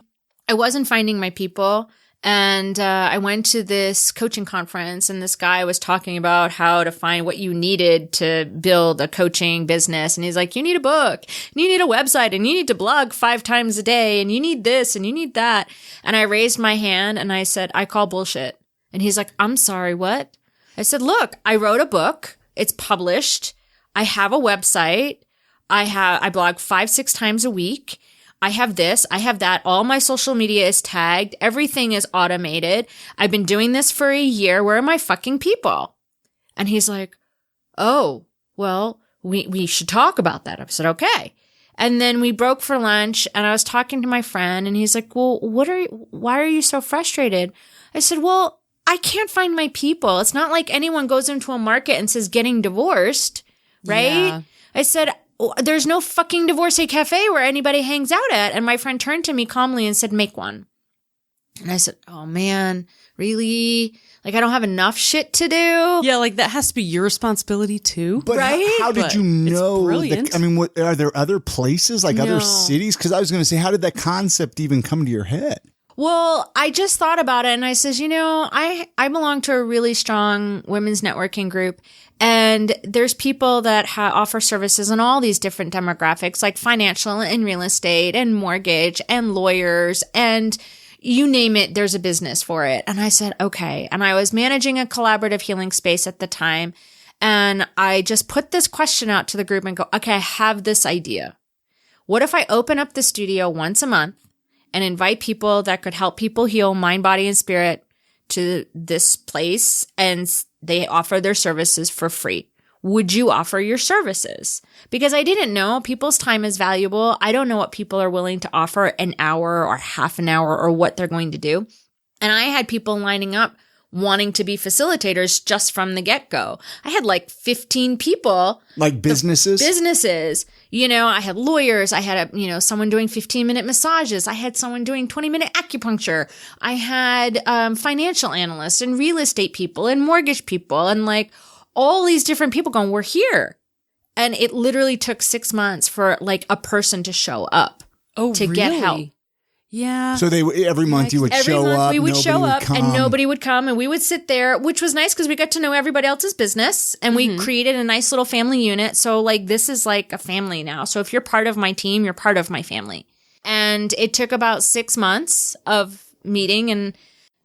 Speaker 3: I wasn't finding my people. And I went to this coaching conference, and this guy was talking about how to find what you needed to build a coaching business. And he's like, you need a book, and you need a website, and you need to blog 5 times a day, and you need this, and you need that. And I raised my hand and I said, I call bullshit. And he's like, I'm sorry, what? I said, look, I wrote a book. It's published. I have a website. I blog 5-6 times a week. I have this, I have that. All my social media is tagged. Everything is automated. I've been doing this for a year. Where are my fucking people? And he's like, oh, well, we should talk about that. I said, okay. And then we broke for lunch, and I was talking to my friend, and he's like, well, why are you so frustrated? I said, well, I can't find my people. It's not like anyone goes into a market and says getting divorced, right?
Speaker 2: Yeah.
Speaker 3: I said, there's no fucking Divorcee Cafe where anybody hangs out at. And my friend turned to me calmly and said, make one. And I said, oh man, really? Like, I don't have enough shit to do.
Speaker 2: Yeah, like that has to be your responsibility too.
Speaker 1: But
Speaker 3: right?
Speaker 1: how did
Speaker 2: But
Speaker 1: you know?
Speaker 2: it's brilliant.
Speaker 1: I mean, are there other places, like other
Speaker 2: No.
Speaker 1: cities? Because I was going to say, how did that concept even come to your head?
Speaker 3: Well, I just thought about it, and I says, you know, I belong to a really strong women's networking group, and there's people that offer services in all these different demographics, like financial and real estate and mortgage and lawyers, and you name it, there's a business for it. And I said, okay. And I was managing a collaborative healing space at the time, and I just put this question out to the group and go, okay, I have this idea. What if I open up the studio once a month and invite people that could help people heal mind, body, and spirit to this place, and they offer their services for free? Would you offer your services? Because I didn't know people's time is valuable. I don't know what people are willing to offer an hour or half an hour or what they're going to do. And I had people lining up wanting to be facilitators just from the get-go. I had like 15 people.
Speaker 1: Like businesses?
Speaker 3: Businesses. You know, I had lawyers. I had someone doing 15-minute massages. I had someone doing 20-minute acupuncture. I had financial analysts and real estate people and mortgage people and like all these different people going, we're here. And it literally took 6 months for like a person to show up to get help.
Speaker 2: Yeah.
Speaker 1: So every month you would
Speaker 3: Every
Speaker 1: show
Speaker 3: month
Speaker 1: up.
Speaker 3: we would show up
Speaker 1: come.
Speaker 3: and nobody would come, and we would sit there, which was nice because we got to know everybody else's business, and we created a nice little family unit. So like this is like a family now. So if you're part of my team, you're part of my family. And it took about 6 months of meeting. And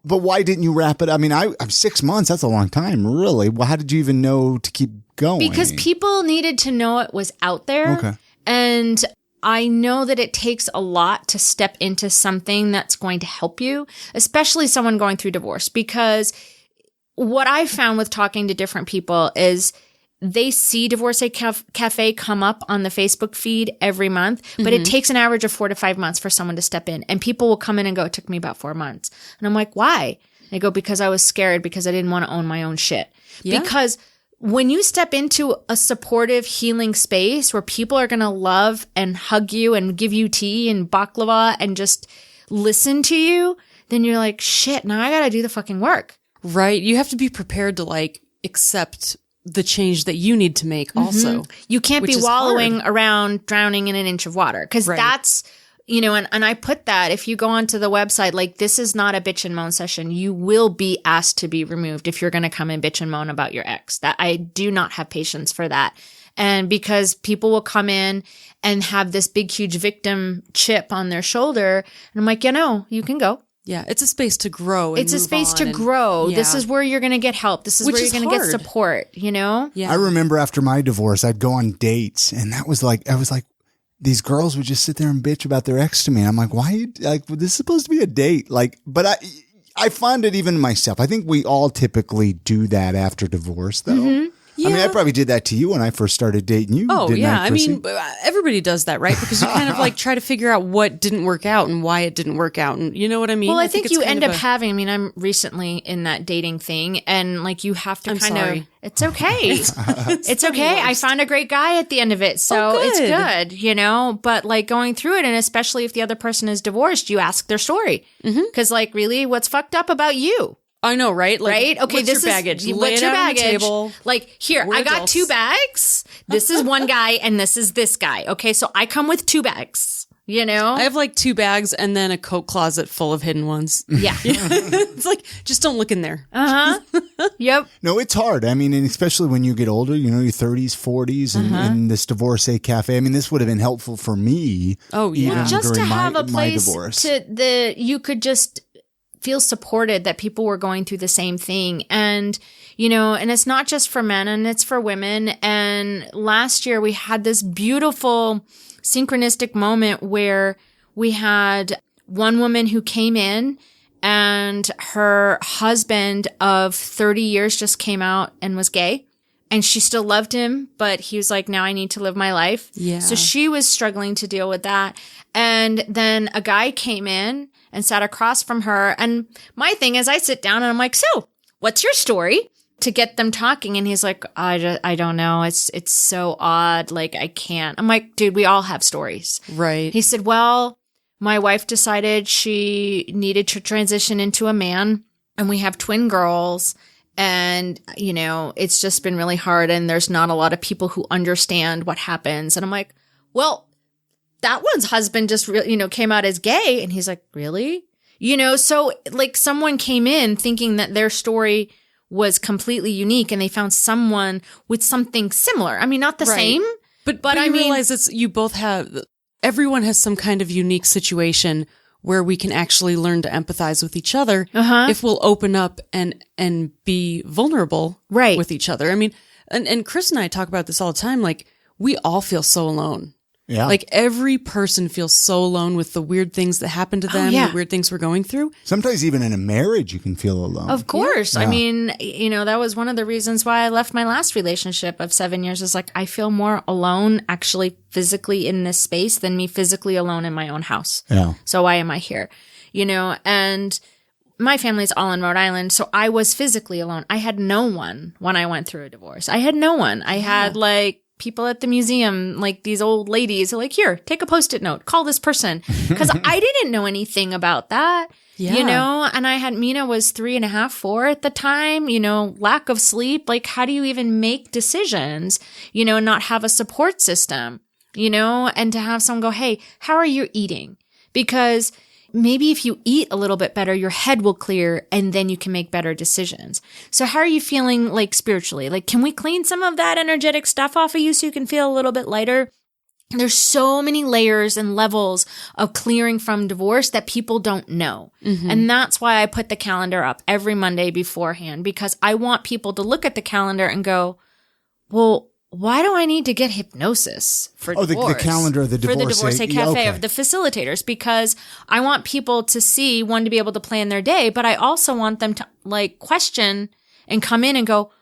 Speaker 1: But why didn't you wrap it? I mean, I'm 6 months. That's a long time, really. Well, how did you even know to keep going?
Speaker 3: because people needed to know it was out there.
Speaker 1: Okay.
Speaker 3: And I know that it takes a lot to step into something that's going to help you, especially someone going through divorce, because what I found with talking to different people is they see Divorcee Cafe come up on the Facebook feed every month, but it takes an average of 4 to 5 months for someone to step in. And people will come in and go, it took me about 4 months. And I'm like, why? They go, because I was scared because I didn't want to own my own shit. Yeah. Because when you step into a supportive, healing space where people are going to love and hug you and give you tea and baklava and just listen to you, then you're like, shit, now I got to do the fucking work.
Speaker 2: Right. You have to be prepared to like accept the change that you need to make also.
Speaker 3: You can't be wallowing around drowning in an inch of water. Because that's, you know, and I put that, if you go onto the website, like, this is not a bitch and moan session. You will be asked to be removed if you're going to come and bitch and moan about your ex. That I do not have patience for that. And because people will come in and have this big, huge victim chip on their shoulder. And I'm like, you can go.
Speaker 2: Yeah, it's a space to grow.
Speaker 3: It's a space to grow.
Speaker 2: Yeah.
Speaker 3: This is where you're going to get help. This is where you're going to get support, you know?
Speaker 1: Yeah. I remember after my divorce, I'd go on dates, and I was like, these girls would just sit there and bitch about their ex to me. And I'm like, why? Like, this is supposed to be a date. Like, but I find it even myself. I think we all typically do that after divorce, though. Mm-hmm. Yeah. I mean, I probably did that to you when I first started dating you.
Speaker 2: Oh, yeah. I mean, everybody does that, right? Because you kind of like try to figure out what didn't work out and why it didn't work out. And you know what I mean?
Speaker 3: Well, I think you end up having, I mean, I'm recently in that dating thing, and like you have to it's okay. It's okay. I found a great guy at the end of it. So it's good, you know, but like going through it, and especially if the other person is divorced, you ask their story. Because like, really, what's fucked up about you?
Speaker 2: I know, right? Like,
Speaker 3: right? Okay,
Speaker 2: what's your baggage?
Speaker 3: What's your baggage? Like, here, I got 2 bags. This is one guy, and this is this guy. Okay, so I come with 2 bags. You know?
Speaker 2: I have like 2 bags and then a coat closet full of hidden ones.
Speaker 3: Yeah.
Speaker 2: It's like, just don't look in there.
Speaker 3: Yep.
Speaker 1: No, it's hard. I mean, and especially when you get older, you know, your 30s, 40s, and this Divorcee Cafe. I mean, this would have been helpful for me.
Speaker 2: Oh, yeah.
Speaker 3: Well, just to have a place you could just feel supported that people were going through the same thing. And, you know, and it's not just for men, and it's for women. And last year we had this beautiful synchronistic moment where we had one woman who came in, and her husband of 30 years just came out and was gay. And she still loved him, but he was like, now I need to live my life.
Speaker 2: Yeah.
Speaker 3: So she was struggling to deal with that. And then a guy came in and sat across from her. And my thing is, I sit down and I'm like, so what's your story? To get them talking. And he's like, I don't know. It's so odd. Like, I can't. I'm like, dude, we all have stories.
Speaker 2: Right.
Speaker 3: He said, well, my wife decided she needed to transition into a man, and we have twin girls. And, you know, it's just been really hard, and there's not a lot of people who understand what happens. And I'm like, well, that one's husband just, came out as gay. And he's like, really? You know, so like someone came in thinking that their story was completely unique, and they found someone with something similar. I mean, not the same,
Speaker 2: but I mean, realize everyone has some kind of unique situation where we can actually learn to empathize with each other if we'll open up and be vulnerable with each other. I mean, and Chris and I talk about this all the time. Like, we all feel so alone.
Speaker 1: Yeah.
Speaker 2: Like, every person feels so alone with the weird things that happen to them, the weird things we're going through.
Speaker 1: Sometimes even in a marriage, you can feel alone.
Speaker 3: Of course. Yeah. I mean, you know, that was one of the reasons why I left my last relationship of 7 years, is like, I feel more alone actually physically in this space than me physically alone in my own house.
Speaker 1: Yeah.
Speaker 3: So why am I here? You know, and my family's all in Rhode Island. So I was physically alone. I had no one when I went through a divorce. I had no one. I had like people at the museum, like these old ladies who are like, here, take a Post-it note, call this person. Because I didn't know anything about that, you know, and I had, Mina was 3.5, 4 at the time, you know, lack of sleep. Like, how do you even make decisions, you know, and not have a support system, you know, and to have someone go, hey, how are you eating? Because maybe if you eat a little bit better, your head will clear, and then you can make better decisions. So how are you feeling, like, spiritually? Like, can we clean some of that energetic stuff off of you so you can feel a little bit lighter? There's so many layers and levels of clearing from divorce that people don't know. Mm-hmm. And that's why I put the calendar up every Monday beforehand, because I want people to look at the calendar and go, well, why do I need to get hypnosis for divorce?
Speaker 1: The calendar of the Divorcee.
Speaker 3: For the Divorcee Cafe, of the facilitators, because I want people to see, one, to be able to plan their day, but I also want them to like question and come in and go,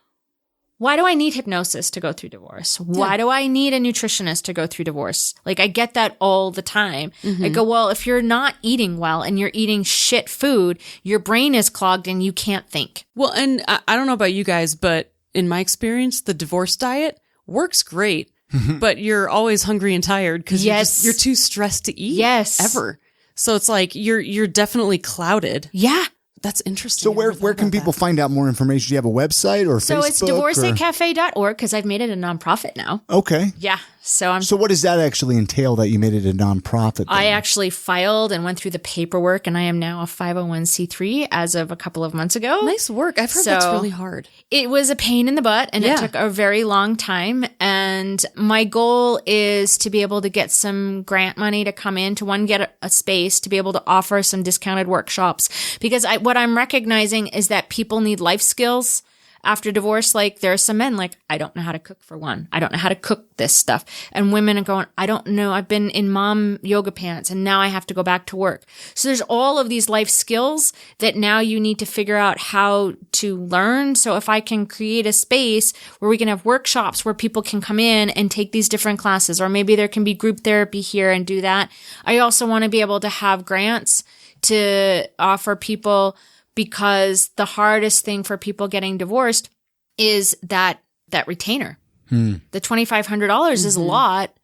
Speaker 3: why do I need hypnosis to go through divorce? Why do I need a nutritionist to go through divorce? Like, I get that all the time. I go, well, if you're not eating well and you're eating shit food, your brain is clogged and you can't think.
Speaker 2: Well, and I don't know about you guys, but in my experience, the divorce diet works great, but you're always hungry and tired because you're too stressed to eat ever. So it's like you're definitely clouded.
Speaker 3: Yeah.
Speaker 2: That's interesting.
Speaker 1: So where can people find out more information? Do you have a website or Facebook?
Speaker 3: So it's divorceecafe.org because I've made it a nonprofit now.
Speaker 1: Okay.
Speaker 3: Yeah. So
Speaker 1: what does that actually entail that you made it a nonprofit?
Speaker 3: I actually filed and went through the paperwork, and I am now a 501c3 as of a couple of months ago.
Speaker 2: Nice work. I've heard that's really hard.
Speaker 3: It was a pain in the butt, and it took a very long time. And my goal is to be able to get some grant money to come in to get a space to be able to offer some discounted workshops. Because what I'm recognizing is that people need life skills. After divorce, like there are some men like, I don't know how to cook for one. I don't know how to cook this stuff. And women are going, I don't know. I've been in mom yoga pants and now I have to go back to work. So there's all of these life skills that now you need to figure out how to learn. So if I can create a space where we can have workshops where people can come in and take these different classes, or maybe there can be group therapy here and do that. I also want to be able to have grants to offer people, because the hardest thing for people getting divorced is that retainer. The $2,500 is a lot,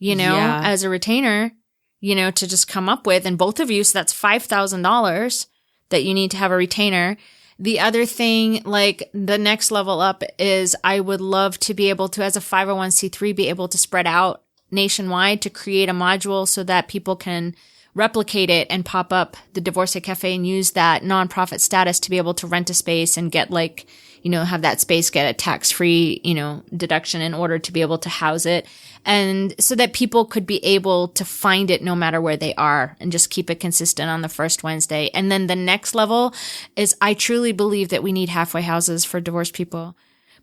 Speaker 3: as a retainer, to just come up with. And both of you, so that's $5,000 that you need to have a retainer. The other thing, like the next level up, is I would love to be able to, as a 501c3, be able to spread out nationwide to create a module so that people can replicate it and pop up the Divorcee Cafe and use that nonprofit status to be able to rent a space and get have that space get a tax-free, deduction in order to be able to house it. And so that people could be able to find it no matter where they are and just keep it consistent on the first Wednesday. And then the next level is I truly believe that we need halfway houses for divorced people,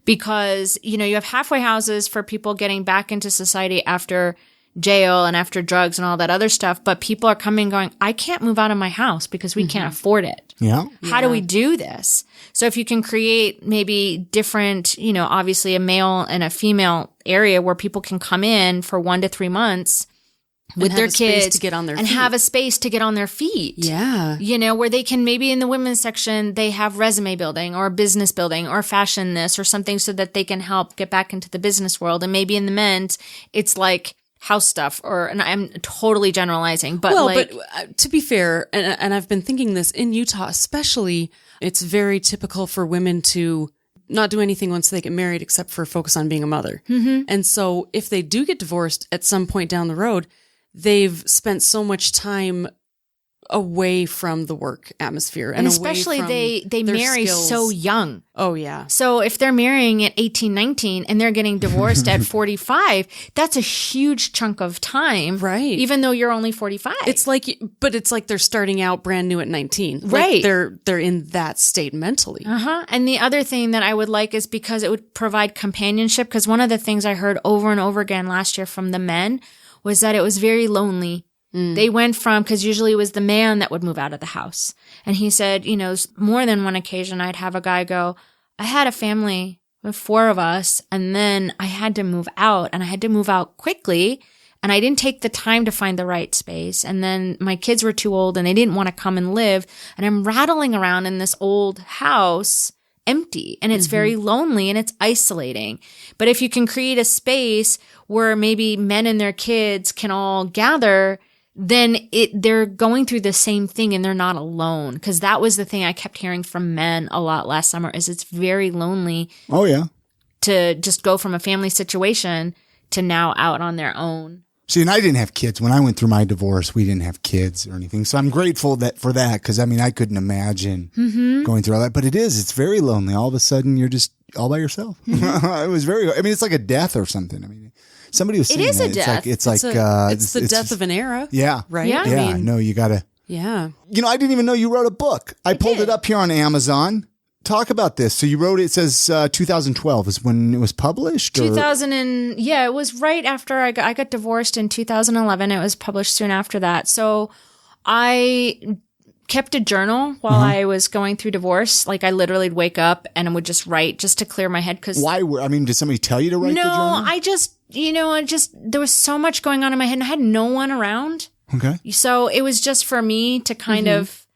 Speaker 3: because, you have halfway houses for people getting back into society after jail and after drugs and all that other stuff. But people are coming going, I can't move out of my house because we can't afford it.
Speaker 1: Yeah.
Speaker 3: How do we do this? So if you can create maybe different, obviously a male and a female area where people can come in for 1 to 3 months with their kids
Speaker 2: to get on their
Speaker 3: and
Speaker 2: feet.
Speaker 3: Have a space to get on their feet.
Speaker 2: Yeah.
Speaker 3: Where they can, maybe in the women's section, they have resume building or business building or fashion this or something so that they can help get back into the business world. And maybe in the men's, it's like house stuff, and I'm totally generalizing, but
Speaker 2: but to be fair, and I've been thinking this in Utah, especially, it's very typical for women to not do anything once they get married except for focus on being a mother. And so if they do get divorced at some point down the road, they've spent so much time away from the work atmosphere, and
Speaker 3: especially
Speaker 2: away from
Speaker 3: they marry
Speaker 2: skills.
Speaker 3: so young.
Speaker 2: Oh yeah.
Speaker 3: So if they're marrying at 18, 19 and they're getting divorced at 45, that's a huge chunk of time.
Speaker 2: Right.
Speaker 3: Even though you're only 45.
Speaker 2: It's like they're starting out brand new at 19.
Speaker 3: Right.
Speaker 2: Like they're in that state mentally.
Speaker 3: And the other thing that I would like is because it would provide companionship, because one of the things I heard over and over again last year from the men was that it was very lonely. They went from, because usually it was the man that would move out of the house. And he said, more than one occasion, I'd have a guy go, I had a family with 4 of us, and then I had to move out, and I had to move out quickly, and I didn't take the time to find the right space. And then my kids were too old, and they didn't want to come and live. And I'm rattling around in this old house empty, and it's very lonely and it's isolating. But if you can create a space where maybe men and their kids can all gather, then they're going through the same thing and they're not alone. Because that was the thing I kept hearing from men a lot last summer, is it's very lonely.
Speaker 1: Oh, yeah.
Speaker 3: To just go from a family situation to now out on their own.
Speaker 1: See, and I didn't have kids. When I went through my divorce, we didn't have kids or anything. So I'm grateful for that, because, I couldn't imagine going through all that. But it's very lonely. All of a sudden, you're just all by yourself. It was it's like a death or something. Somebody was saying
Speaker 3: it is a
Speaker 1: that.
Speaker 3: death.
Speaker 2: It's the death of an era.
Speaker 1: Yeah.
Speaker 2: Right?
Speaker 3: Yeah.
Speaker 1: Yeah. No, you got to.
Speaker 2: Yeah.
Speaker 1: I didn't even know you wrote a book. I pulled it up here on Amazon. Talk about this. So you wrote it says 2012 is when it was published?
Speaker 3: 2000 it was right after I got divorced in 2011. It was published soon after that. So I kept a journal while I was going through divorce. Like I literally would wake up and would just write just to clear my head.
Speaker 1: Why? I mean, did somebody tell you to write the journal?
Speaker 3: No, I just, there was so much going on in my head and I had no one around.
Speaker 1: Okay.
Speaker 3: So it was just for me to kind of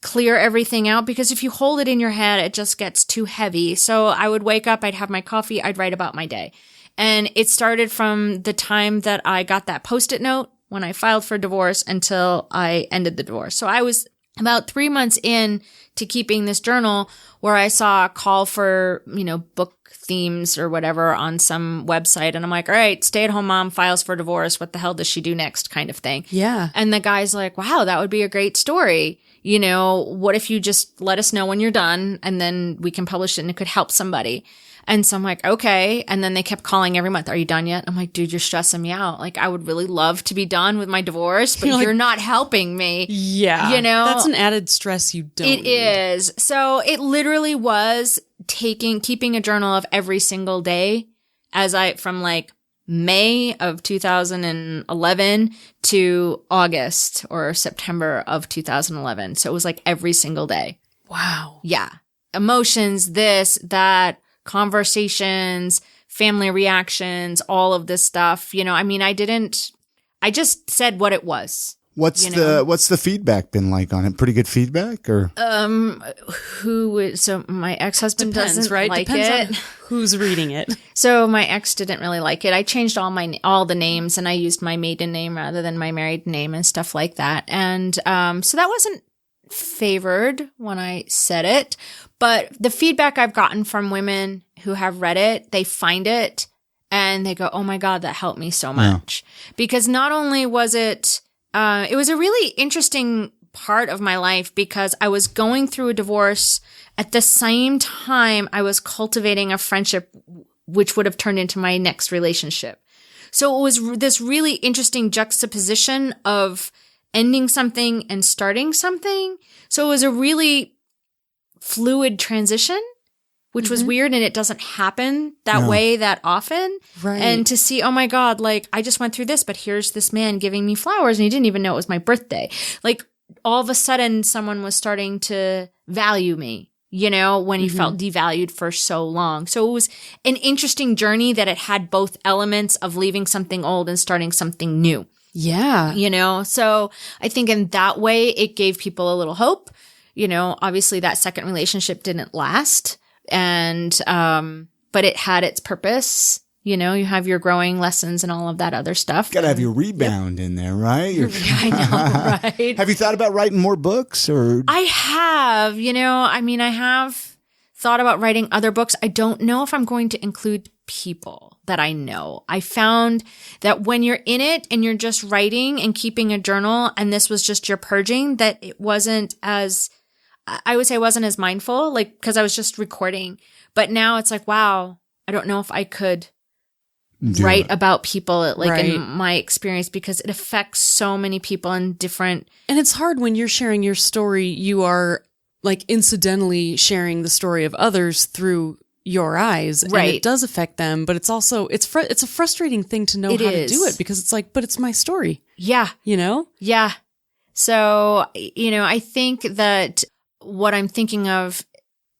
Speaker 3: clear everything out, because if you hold it in your head, it just gets too heavy. So I would wake up, I'd have my coffee, I'd write about my day. And it started from the time that I got that Post-it note when I filed for divorce until I ended the divorce. So I was about 3 months in to keeping this journal where I saw a call for, book themes or whatever on some website. And I'm like, all right, stay-at-home mom files for divorce. What the hell does she do next, kind of thing.
Speaker 2: Yeah.
Speaker 3: And the guy's like, wow, that would be a great story. What if you just let us know when you're done and then we can publish it and it could help somebody. And so I'm like, okay. And then they kept calling every month. Are you done yet? I'm like, dude, you're stressing me out. Like, I would really love to be done with my divorce, but you're not helping me.
Speaker 2: Yeah. That's an added stress you don't need.
Speaker 3: It is. So it literally was keeping a journal of every single day from like May of 2011 to August or September of 2011. So it was like every single day.
Speaker 2: Wow.
Speaker 3: Yeah. Emotions, this, that, conversations, family reactions, all of this stuff. I just said what it was.
Speaker 1: What's the feedback been like on it? Pretty good feedback, or?
Speaker 3: So my ex-husband doesn't
Speaker 2: right?
Speaker 3: like
Speaker 2: Depends
Speaker 3: it.
Speaker 2: on who's reading it.
Speaker 3: So my ex didn't really like it. I changed all the names and I used my maiden name rather than my married name and stuff like that. And so that wasn't favored when I said it, but the feedback I've gotten from women who have read it, they find it and they go, oh my God, that helped me so much. Yeah. Because not only was it was a really interesting part of my life because I was going through a divorce at the same time I was cultivating a friendship which would have turned into my next relationship. So it was this really interesting juxtaposition of ending something and starting something. So it was a really fluid transition, which was weird, and it doesn't happen that way that often.
Speaker 2: Right.
Speaker 3: And to see, oh my God, like I just went through this, but here's this man giving me flowers and he didn't even know it was my birthday. Like all of a sudden someone was starting to value me, when you felt devalued for so long. So it was an interesting journey that it had both elements of leaving something old and starting something new.
Speaker 2: Yeah.
Speaker 3: So I think in that way, it gave people a little hope. Obviously that second relationship didn't last and, but it had its purpose. You have your growing lessons and all of that other stuff.
Speaker 1: Got to have your rebound in there, right?
Speaker 3: I know, right?
Speaker 1: Have you thought about writing more books or?
Speaker 3: I have, I have thought about writing other books. I don't know if I'm going to include people that I know. I found that when you're in it and you're just writing and keeping a journal and this was just your purging, that it wasn't as, I would say I wasn't as mindful, like, because I was just recording. But now it's like, wow, I don't know if I could write about people like in my experience because it affects so many people in different.
Speaker 2: And it's hard when you're sharing your story, you are like incidentally sharing the story of others through your eyes.
Speaker 3: Right.
Speaker 2: And it does affect them, but it's also, it's a frustrating thing to know how to do it because it's like, but it's my story.
Speaker 3: Yeah. Yeah. So, I think that what I'm thinking of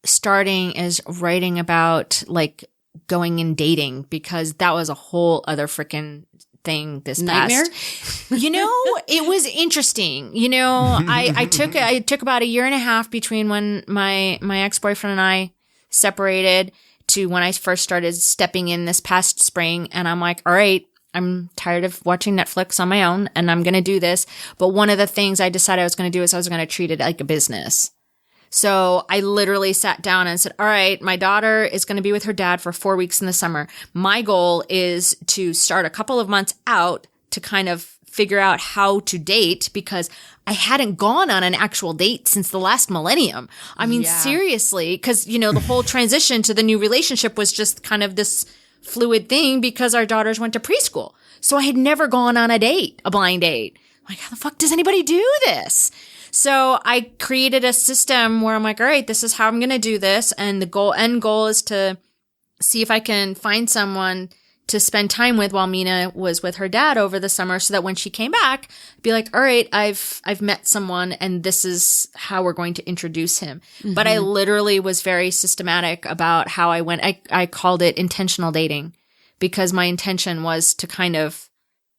Speaker 3: starting is writing about like going and dating because that was a whole other freaking thing this
Speaker 2: nightmare.
Speaker 3: Past. It was interesting. I took about a year and a half between when my ex-boyfriend and I separated to when I first started stepping in this past spring. And I'm like, all right, I'm tired of watching Netflix on my own and I'm going to do this. But one of the things I decided I was going to do is I was going to treat it like a business. So I literally sat down and said, all right, my daughter is going to be with her dad for 4 weeks in the summer. My goal is to start a couple of months out to kind of figure out how to date because I hadn't gone on an actual date since the last millennium. I mean, seriously, because, the whole transition to the new relationship was just kind of this fluid thing because our daughters went to preschool. So I had never gone on a blind date. I'm like, how the fuck does anybody do this? So I created a system where I'm like, all right, this is how I'm going to do this. And the end goal is to see if I can find someone to spend time with while Mina was with her dad over the summer, so that when she came back, be like, all right, I've met someone and this is how we're going to introduce him. But I literally was very systematic about how I went. I called it intentional dating, because my intention was to kind of,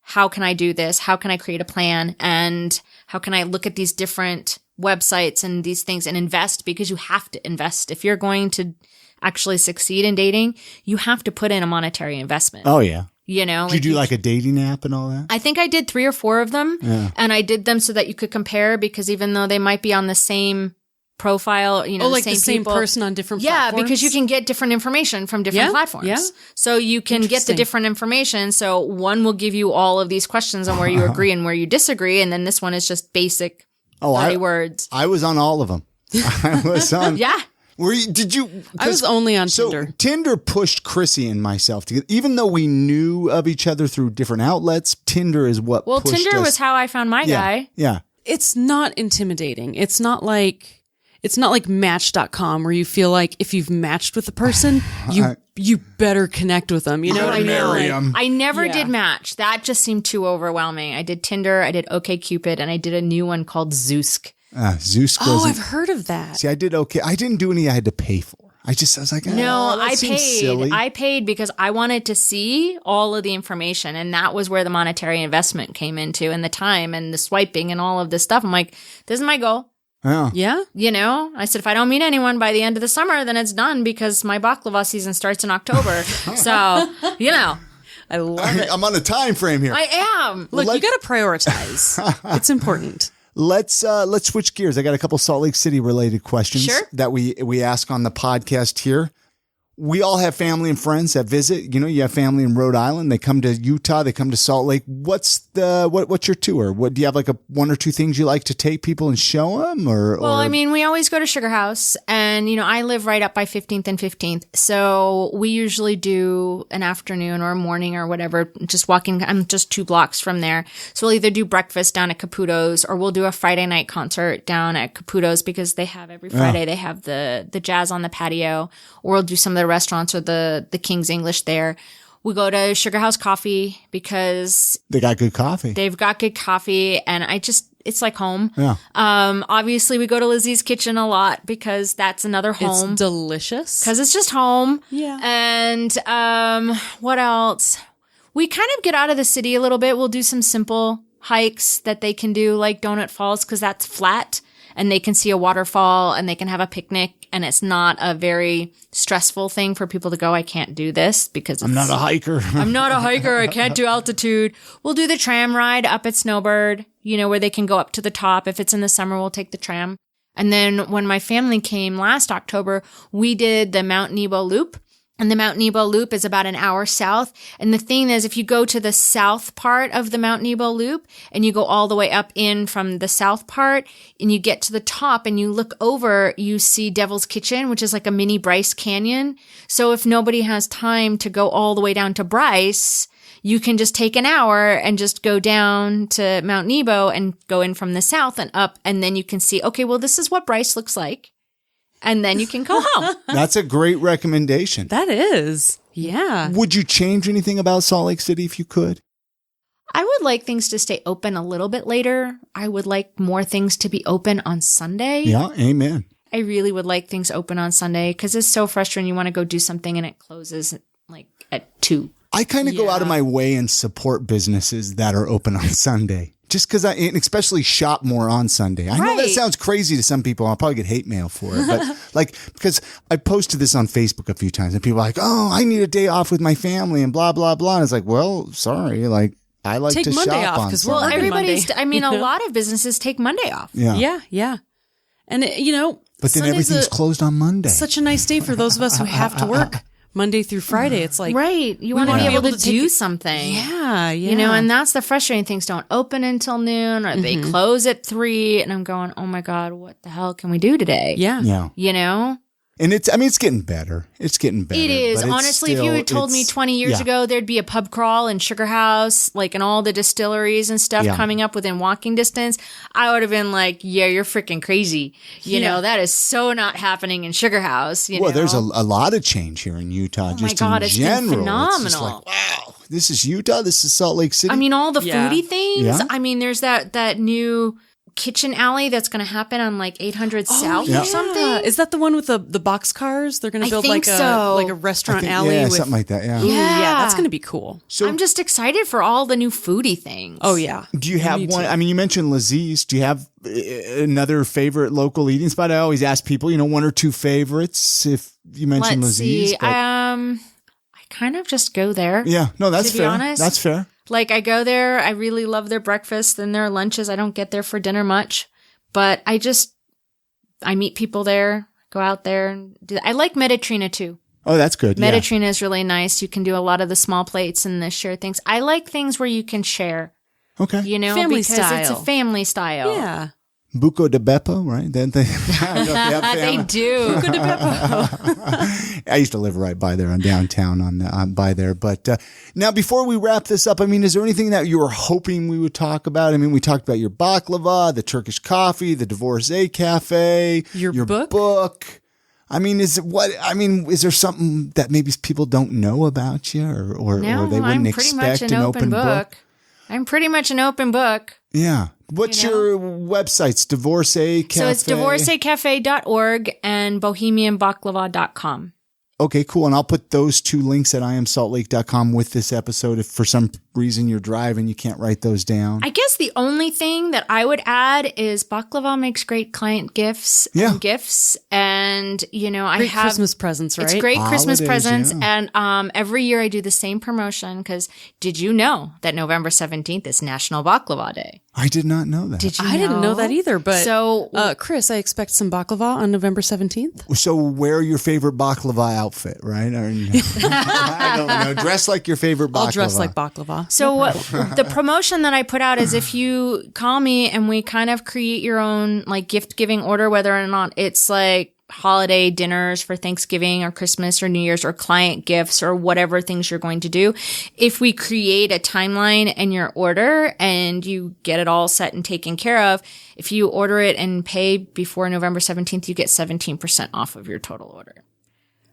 Speaker 3: how can I do this? How can I create a plan? And how can I look at these different websites and these things and invest? Because you have to invest. If you're going to actually succeed in dating, you have to put in a monetary investment.
Speaker 1: Oh, yeah.
Speaker 3: You know,
Speaker 1: did you do like a dating app and all that?
Speaker 3: I think I did 3 or 4 of them.
Speaker 1: Yeah.
Speaker 3: And I did them so that you could compare, because even though they might be on the same profile, you know,
Speaker 2: like the same
Speaker 3: people,
Speaker 2: person on different platforms?
Speaker 3: Yeah, because you can get different information from different platforms.
Speaker 2: Yeah.
Speaker 3: So you can get the different information. So one will give you all of these questions on where you agree and where you disagree. And then this one is just basic 30 words.
Speaker 1: I was on all of them. I was on.
Speaker 3: Yeah.
Speaker 2: I was only on Tinder.
Speaker 1: So Tinder pushed Chrissy and myself together. Even though we knew of each other through different outlets, Tinder is what pushed us.
Speaker 3: Tinder was how I found my guy.
Speaker 1: Yeah.
Speaker 2: It's not intimidating. It's not like Match.com, where you feel like if you've matched with a person, you better connect with them. You know what I mean?
Speaker 3: I never did Match. That just seemed too overwhelming. I did Tinder, I did OkCupid, and I did a new one called Zoosk.
Speaker 1: Zoosk.
Speaker 2: I've heard of that.
Speaker 1: See, I did okay. I didn't do any I had to pay for. I was like,
Speaker 3: no,
Speaker 1: I paid. Silly.
Speaker 3: I paid because I wanted to see all of the information. And that was where the monetary investment came into, and the time and the swiping and all of this stuff. I'm like, this is my goal.
Speaker 2: Yeah.
Speaker 3: You know, I said, if I don't meet anyone by the end of the summer, then it's done, because my baklava season starts in October. So, you know.
Speaker 2: I love it.
Speaker 1: I'm on a time frame here.
Speaker 3: I am.
Speaker 2: Look, you got to prioritize. It's important.
Speaker 1: Let's switch gears. I got a couple Salt Lake City related questions that we ask on the podcast here. We all have family and friends that visit. You know, you have family in Rhode Island. They come to Utah. They come to Salt Lake. What's your tour? What do you have, like 1 or 2 things you like to take people and show them?
Speaker 3: I mean, we always go to Sugar House, and you know, I live right up by 15th and 15th, so we usually do an afternoon or a morning or whatever. Just walking. I'm just 2 blocks from there, so we'll either do breakfast down at Caputo's, or we'll do a Friday night concert down at Caputo's, because they have every Friday they have the jazz on the patio, or we'll do some of the restaurants or the King's English there. We go to Sugar House Coffee because
Speaker 1: they got good coffee.
Speaker 3: They've got good coffee, and it's like home.
Speaker 1: Yeah.
Speaker 3: Obviously we go to Lizzie's Kitchen a lot, because that's another home.
Speaker 2: It's delicious.
Speaker 3: Because it's just home.
Speaker 2: Yeah.
Speaker 3: And what else? We kind of get out of the city a little bit. We'll do some simple hikes that they can do, like Donut Falls, because that's flat, and they can see a waterfall, and they can have a picnic. And it's not a very stressful thing for people to go, I can't do this because
Speaker 1: I'm not a hiker.
Speaker 3: I'm not a hiker. I can't do altitude. We'll do the tram ride up at Snowbird, you know, where they can go up to the top. If it's in the summer, we'll take the tram. And then when my family came last October, we did the Mount Nebo Loop. And the Mount Nebo Loop is about an hour south. And the thing is, if you go to the south part of the Mount Nebo Loop and you go all the way up in from the south part and you get to the top and you look over, you see Devil's Kitchen, which is like a mini Bryce Canyon. So if nobody has time to go all the way down to Bryce, you can just take an hour and just go down to Mount Nebo and go in from the south and up. And then you can see, okay, well, this is what Bryce looks like. And then you can go home.
Speaker 1: That's a great recommendation.
Speaker 2: That is. Yeah.
Speaker 1: Would you change anything about Salt Lake City if you could?
Speaker 3: I would like things to stay open a little bit later. I would like more things to be open on Sunday.
Speaker 1: Yeah, amen.
Speaker 3: I really would like things open on Sunday, because it's so frustrating. You want to go do something and it closes like at 2.
Speaker 1: I kind of go out of my way and support businesses that are open on Sunday. Just because and especially shop more on Sunday. I know that sounds crazy to some people. I'll probably get hate mail for it. But because I posted this on Facebook a few times and people are like, oh, I need a day off with my family and blah, blah, blah. And it's like, well, sorry. I like
Speaker 2: take
Speaker 1: to
Speaker 2: Monday
Speaker 1: shop
Speaker 2: off,
Speaker 1: on Sunday.
Speaker 3: Well, everybody's,
Speaker 2: Monday.
Speaker 3: I mean, a lot of businesses take Monday off.
Speaker 2: Yeah. And
Speaker 1: but then everything's closed on Monday.
Speaker 2: Such a nice day for those of us who have to work Monday through Friday. It's like,
Speaker 3: right. You want to be able to do something.
Speaker 2: Yeah.
Speaker 3: You know, and that's the frustrating things don't open until noon, or they close at 3. And I'm going, oh my God, what the hell can we do today?
Speaker 2: Yeah.
Speaker 3: You know?
Speaker 1: And it's getting better. It's getting better.
Speaker 3: It is. Honestly, if you had told me 20 years ago there'd be a pub crawl and Sugar House, like, and all the distilleries and stuff coming up within walking distance, I would have been like, yeah, you're freaking crazy. You know, that is so not happening in Sugar House. Well,
Speaker 1: there's a lot of change here in Utah.
Speaker 3: Oh my God, it's been phenomenal.
Speaker 1: It's just like, wow, this is Utah. This is Salt Lake City.
Speaker 3: I mean, all the foodie things.
Speaker 1: Yeah.
Speaker 3: I mean, there's that new kitchen alley that's going to happen on like 800 South or something.
Speaker 2: Is that the one with the box cars? They're going to build like a restaurant alley.
Speaker 1: Yeah,
Speaker 2: with,
Speaker 1: something like that. Yeah.
Speaker 3: Yeah,
Speaker 2: that's going to be cool.
Speaker 3: So I'm just excited for all the new foodie things.
Speaker 2: Oh yeah.
Speaker 1: Do you have one? I mean, you mentioned Laziz. Do you have another favorite local eating spot? I always ask people, one or two favorites. If you mentioned
Speaker 3: Let's
Speaker 1: Laziz,
Speaker 3: see. I kind of just go there.
Speaker 1: Yeah, no, that's fair.
Speaker 3: To be honest,
Speaker 1: that's fair.
Speaker 3: Like, I go there. I really love their breakfast and their lunches. I don't get there for dinner much. But I meet people there, go out there. And I like Mediterranean too.
Speaker 1: Oh, that's good.
Speaker 3: Mediterranean is really nice. You can do a lot of the small plates and the share things. I like things where you can share.
Speaker 1: Okay.
Speaker 2: Family
Speaker 3: because
Speaker 2: style.
Speaker 3: It's a family style.
Speaker 2: Yeah.
Speaker 1: Buco de Beppo, right? Then they
Speaker 3: do.
Speaker 2: Buco de Beppo.
Speaker 1: I used to live right by there on downtown by there. But now, before we wrap this up, I mean, is there anything that you were hoping we would talk about? I mean, we talked about your baklava, the Turkish coffee, the Divorcee Cafe,
Speaker 2: your book.
Speaker 1: I mean, is there something that maybe people don't know about you, or they wouldn't expect an open book?
Speaker 3: I'm pretty much an open book.
Speaker 1: Yeah. What's your websites? Divorcee Cafe?
Speaker 3: So it's divorceecafe.org and bohemianbaklava.com.
Speaker 1: Okay, cool. And I'll put those two links at iamsaltlake.com with this episode. If for some reason you're driving, you can't write those down.
Speaker 3: I guess the only thing that I would add is baklava makes great client gifts and gifts. And, I have
Speaker 2: Christmas presents, right?
Speaker 3: It's great Christmas presents.
Speaker 1: Yeah.
Speaker 3: And every year I do the same promotion because did you know that November 17th is National Baklava Day?
Speaker 1: I did not know that.
Speaker 3: Did you
Speaker 2: I didn't know that either. But
Speaker 3: so,
Speaker 2: Chris, I expect some baklava on November 17th.
Speaker 1: So wear your favorite baklava outfit, right? Or, I don't know. Dress like your favorite baklava.
Speaker 2: I'll dress like baklava.
Speaker 3: So the promotion that I put out is if you call me and we kind of create your own like gift giving order, whether or not it's like holiday dinners for Thanksgiving or Christmas or New Year's or client gifts or whatever things you're going to do. If we create a timeline in your order and you get it all set and taken care of, if you order it and pay before November 17th, you get 17% off of your total order.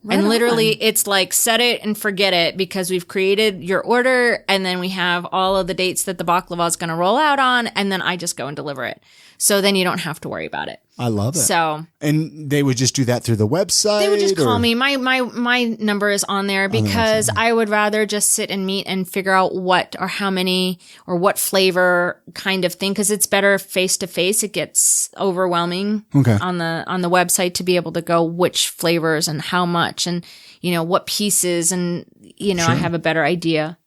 Speaker 3: Right and literally it's like set it and forget it because we've created your order and then we have all of the dates that the baklava is going to roll out on and then I just go and deliver it. So then you don't have to worry about it.
Speaker 1: I love it.
Speaker 3: So,
Speaker 1: and they would just do that through the website?
Speaker 3: They would just call me. My number is on there because I would rather just sit and meet and figure out what or how many or what flavor kind of thing because it's better face to face. It gets overwhelming on the website to be able to go which flavors and how much and what pieces and I have a better idea.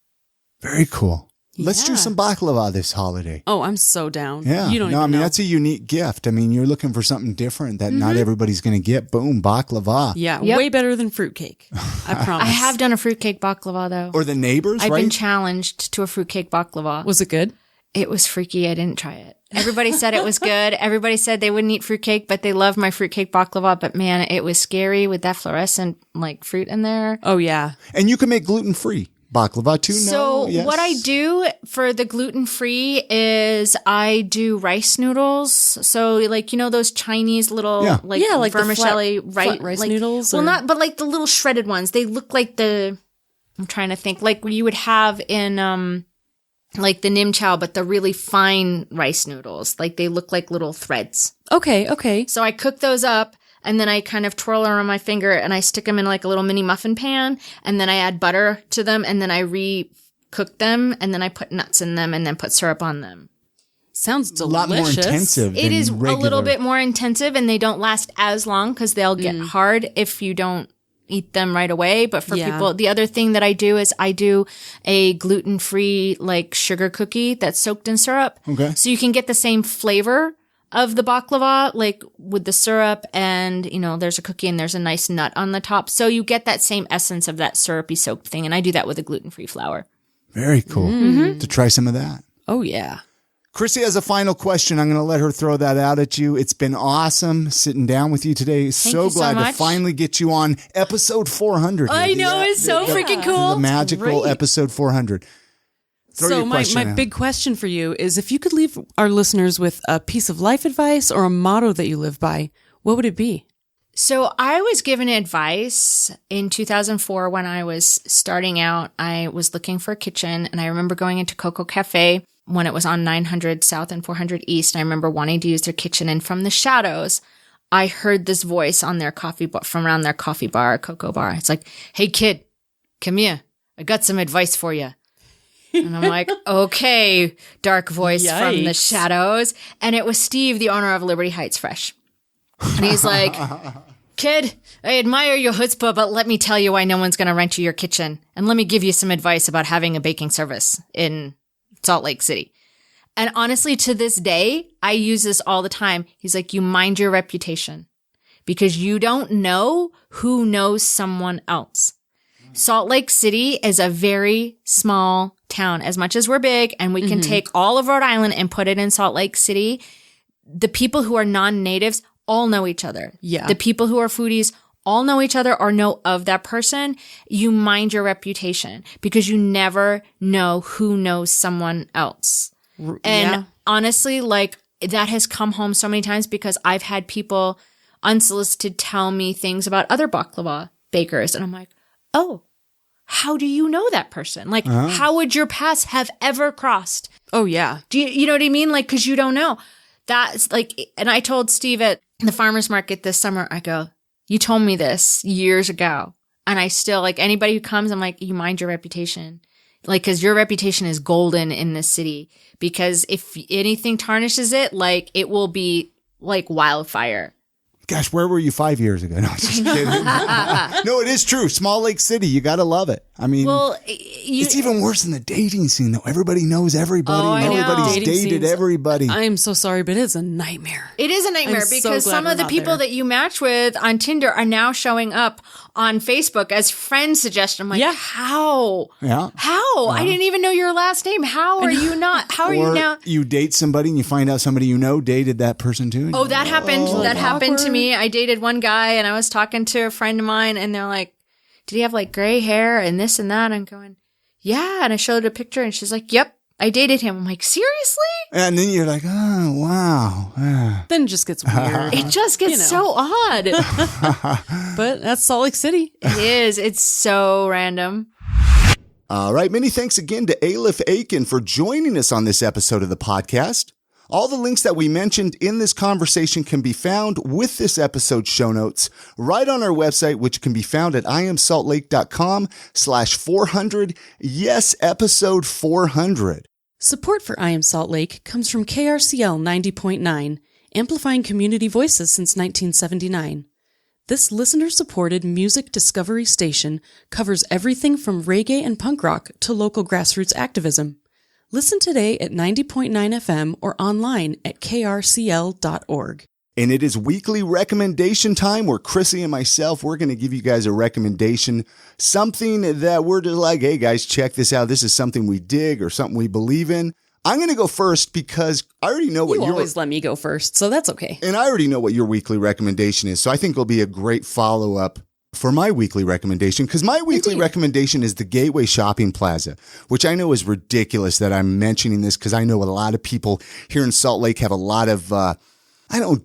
Speaker 1: Very cool. Let's do some baklava this holiday.
Speaker 2: Oh, I'm so down.
Speaker 1: Yeah.
Speaker 2: You don't even know.
Speaker 1: That's a unique gift. I mean, you're looking for something different that not everybody's going to get. Boom, baklava.
Speaker 2: Yeah, way better than fruitcake. I promise.
Speaker 3: I have done a fruitcake baklava, though.
Speaker 1: Or the neighbors,
Speaker 3: I've been challenged to a fruitcake baklava.
Speaker 2: Was it good?
Speaker 3: It was freaky. I didn't try it. Everybody said it was good. Everybody said they wouldn't eat fruitcake, but they loved my fruitcake baklava. But man, it was scary with that fluorescent like fruit in there.
Speaker 2: Oh, yeah.
Speaker 1: And you can make gluten-free baklava too.
Speaker 3: So what I do for the gluten-free is I do rice noodles. So like, those Chinese little like vermicelli
Speaker 2: flat rice noodles?
Speaker 3: Well, but like the little shredded ones. They look like I'm trying to think, like what you would have in like the nim chow, but the really fine rice noodles. Like they look like little threads.
Speaker 2: Okay.
Speaker 3: So I cook those up. And then I kind of twirl around my finger and I stick them in like a little mini muffin pan. And then I add butter to them and then I re-cook them. And then I put nuts in them and then put syrup on them.
Speaker 2: Sounds delicious.
Speaker 1: A lot more intensive.
Speaker 3: It is a little bit more intensive and they don't last as long because they'll get hard if you don't eat them right away. But for people, the other thing that I do is I do a gluten-free like sugar cookie that's soaked in syrup.
Speaker 1: Okay.
Speaker 3: So you can get the same flavor of the baklava, like with the syrup and, there's a cookie and there's a nice nut on the top. So you get that same essence of that syrupy soaked thing. And I do that with a gluten-free flour.
Speaker 1: Very cool. To try some of that.
Speaker 2: Oh, yeah.
Speaker 1: Chrissy has a final question. I'm going to let her throw that out at you. It's been awesome sitting down with you today. So glad to finally get you on episode 400.
Speaker 3: I know, it's so freaking cool.
Speaker 1: The magical episode 400.
Speaker 2: So my big question for you is, if you could leave our listeners with a piece of life advice or a motto that you live by, what would it be?
Speaker 3: So I was given advice in 2004 when I was starting out. I was looking for a kitchen, and I remember going into Coco Cafe when it was on 900 South and 400 East. I remember wanting to use their kitchen, and from the shadows, I heard this voice on their from around their coffee bar, cocoa bar. It's like, "Hey kid, come here. I got some advice for you." And I'm like, okay, dark voice from the shadows. And it was Steve, the owner of Liberty Heights Fresh. And he's like, "Kid, I admire your chutzpah, but let me tell you why no one's going to rent you your kitchen. And let me give you some advice about having a baking service in Salt Lake City." And honestly, to this day, I use this all the time. He's like, you mind your reputation because you don't know who knows someone else. Salt Lake City is a very small town. As much as we're big and we can take all of Rhode Island and put it in Salt Lake City, the people who are non-natives all know each other.
Speaker 2: Yeah.
Speaker 3: The people who are foodies all know each other or know of that person. You mind your reputation because you never know who knows someone else. And honestly, like, that has come home so many times because I've had people unsolicited tell me things about other baklava bakers. And I'm like, oh, how do you know that person? Like, how would your paths have ever crossed?
Speaker 2: Oh, yeah.
Speaker 3: Do you know what I mean? Like, because you don't know. That's like, and I told Steve at the farmer's market this summer, I go, you told me this years ago. And I still, like, anybody who comes, I'm like, you mind your reputation. Like, because your reputation is golden in this city. Because if anything tarnishes it, like, it will be like wildfire.
Speaker 1: Gosh, where were you 5 years ago? No, just kidding. No, it is true. Small Lake City, you got to love it. I mean, it's even worse than the dating scene, though. Everybody knows everybody.
Speaker 3: Oh,
Speaker 1: and everybody's dated everybody.
Speaker 2: I am so sorry, but it's a nightmare.
Speaker 3: It is a nightmare because some of the people that you match with on Tinder are now showing up on Facebook as friend suggestion. I'm like, how?
Speaker 1: Yeah.
Speaker 3: How? I didn't even know your last name. How are you not? How are you now?
Speaker 1: You date somebody and you find out somebody you know dated that person too.
Speaker 3: Oh, that happened. That happened to me. I dated one guy and I was talking to a friend of mine and they're like, did he have like gray hair and this and that? I'm going, yeah. And I showed a picture and she's like, yep, I dated him. I'm like, seriously?
Speaker 1: And then you're like, oh, wow.
Speaker 2: Then it just gets weird.
Speaker 3: It just gets so odd.
Speaker 2: But that's Salt Lake City.
Speaker 3: It is. It's so random.
Speaker 1: All right. Many thanks again to Elif Ekin for joining us on this episode of the podcast. All the links that we mentioned in this conversation can be found with this episode's show notes right on our website, which can be found at iamsaltlake.com/400. Yes, episode 400.
Speaker 2: Support for I Am Salt Lake comes from KRCL 90.9, amplifying community voices since 1979. This listener-supported music discovery station covers everything from reggae and punk rock to local grassroots activism. Listen today at 90.9 FM or online at krcl.org.
Speaker 1: And it is weekly recommendation time where Chrissy and myself, we're going to give you guys a recommendation, something that we're just like, hey guys, check this out. This is something we dig or something we believe in. I'm going to go first because I already know what
Speaker 2: you always let me go first, so that's okay.
Speaker 1: And I already know what your weekly recommendation is. So I think it'll be a great follow-up for my weekly recommendation, because my weekly recommendation is the Gateway Shopping Plaza, which I know is ridiculous that I'm mentioning this because I know a lot of people here in Salt Lake have a lot of,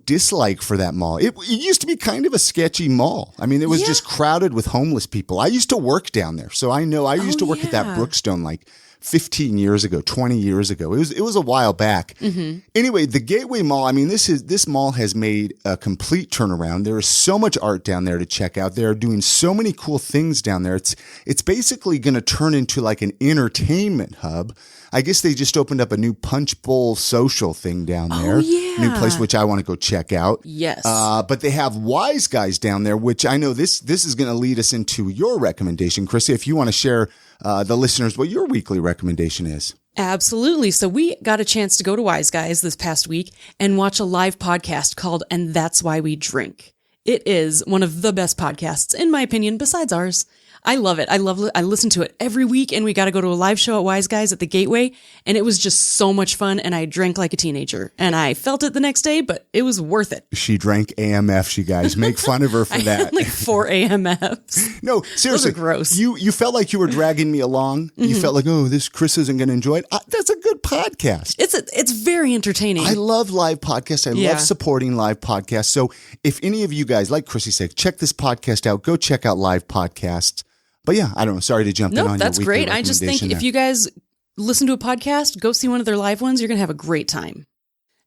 Speaker 1: dislike for that mall. It used to be kind of a sketchy mall. I mean, it was just crowded with homeless people. I used to work down there, so I know I used to work at that Brookstone like 15 years ago, 20 years ago. It was a while back. Mm-hmm. Anyway, the Gateway Mall, I mean, this mall has made a complete turnaround. There is so much art down there to check out. They're doing so many cool things down there. It's basically going to turn into like an entertainment hub. I guess they just opened up a new Punch Bowl social thing down there. Oh, yeah. New place, which I want to go check out.
Speaker 2: Yes.
Speaker 1: But they have Wise Guys down there, which I know this is going to lead us into your recommendation. Chrissy, if you want to share the listeners what your weekly recommendation is.
Speaker 2: Absolutely. So we got a chance to go to Wise Guys this past week and watch a live podcast called And That's Why We Drink. It is one of the best podcasts, in my opinion, besides ours. I love it. I listen to it every week, and we got to go to a live show at Wise Guys at the Gateway, and it was just so much fun, and I drank like a teenager, and I felt it the next day, but it was worth it.
Speaker 1: She drank AMFs, you guys. Make fun of her for that.
Speaker 2: I had like 4 AMFs.
Speaker 1: No, seriously.
Speaker 2: Those are gross.
Speaker 1: You felt like you were dragging me along. Mm-hmm. You felt like, oh, this Chris isn't going to enjoy it. That's a good podcast.
Speaker 2: It's very entertaining.
Speaker 1: I love live podcasts. I love supporting live podcasts. So if any of you guys, like Chrissy said, check this podcast out, go check out live podcasts. But yeah, I don't know. Sorry to jump in on your
Speaker 2: that's
Speaker 1: weekly
Speaker 2: great. I just think
Speaker 1: there.
Speaker 2: if you guys listen to a podcast, go see one of their live ones. You're going to have a great time.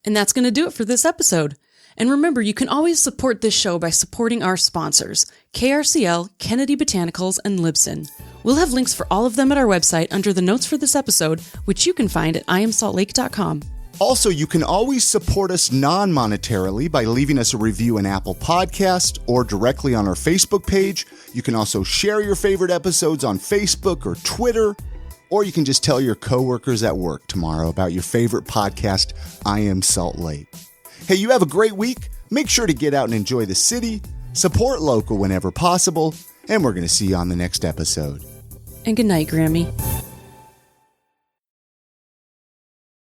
Speaker 2: And that's going to do it for this episode. And remember, you can always support this show by supporting our sponsors, KRCL, Kennedy Botanicals, and Libsyn. We'll have links for all of them at our website under the notes for this episode, which you can find at iamsaltlake.com.
Speaker 1: Also, you can always support us non-monetarily by leaving us a review in Apple Podcast or directly on our Facebook page. You can also share your favorite episodes on Facebook or Twitter, or you can just tell your coworkers at work tomorrow about your favorite podcast, I Am Salt Lake. Hey, you have a great week. Make sure to get out and enjoy the city, support local whenever possible, and we're going to see you on the next episode.
Speaker 2: And good night, Grammy.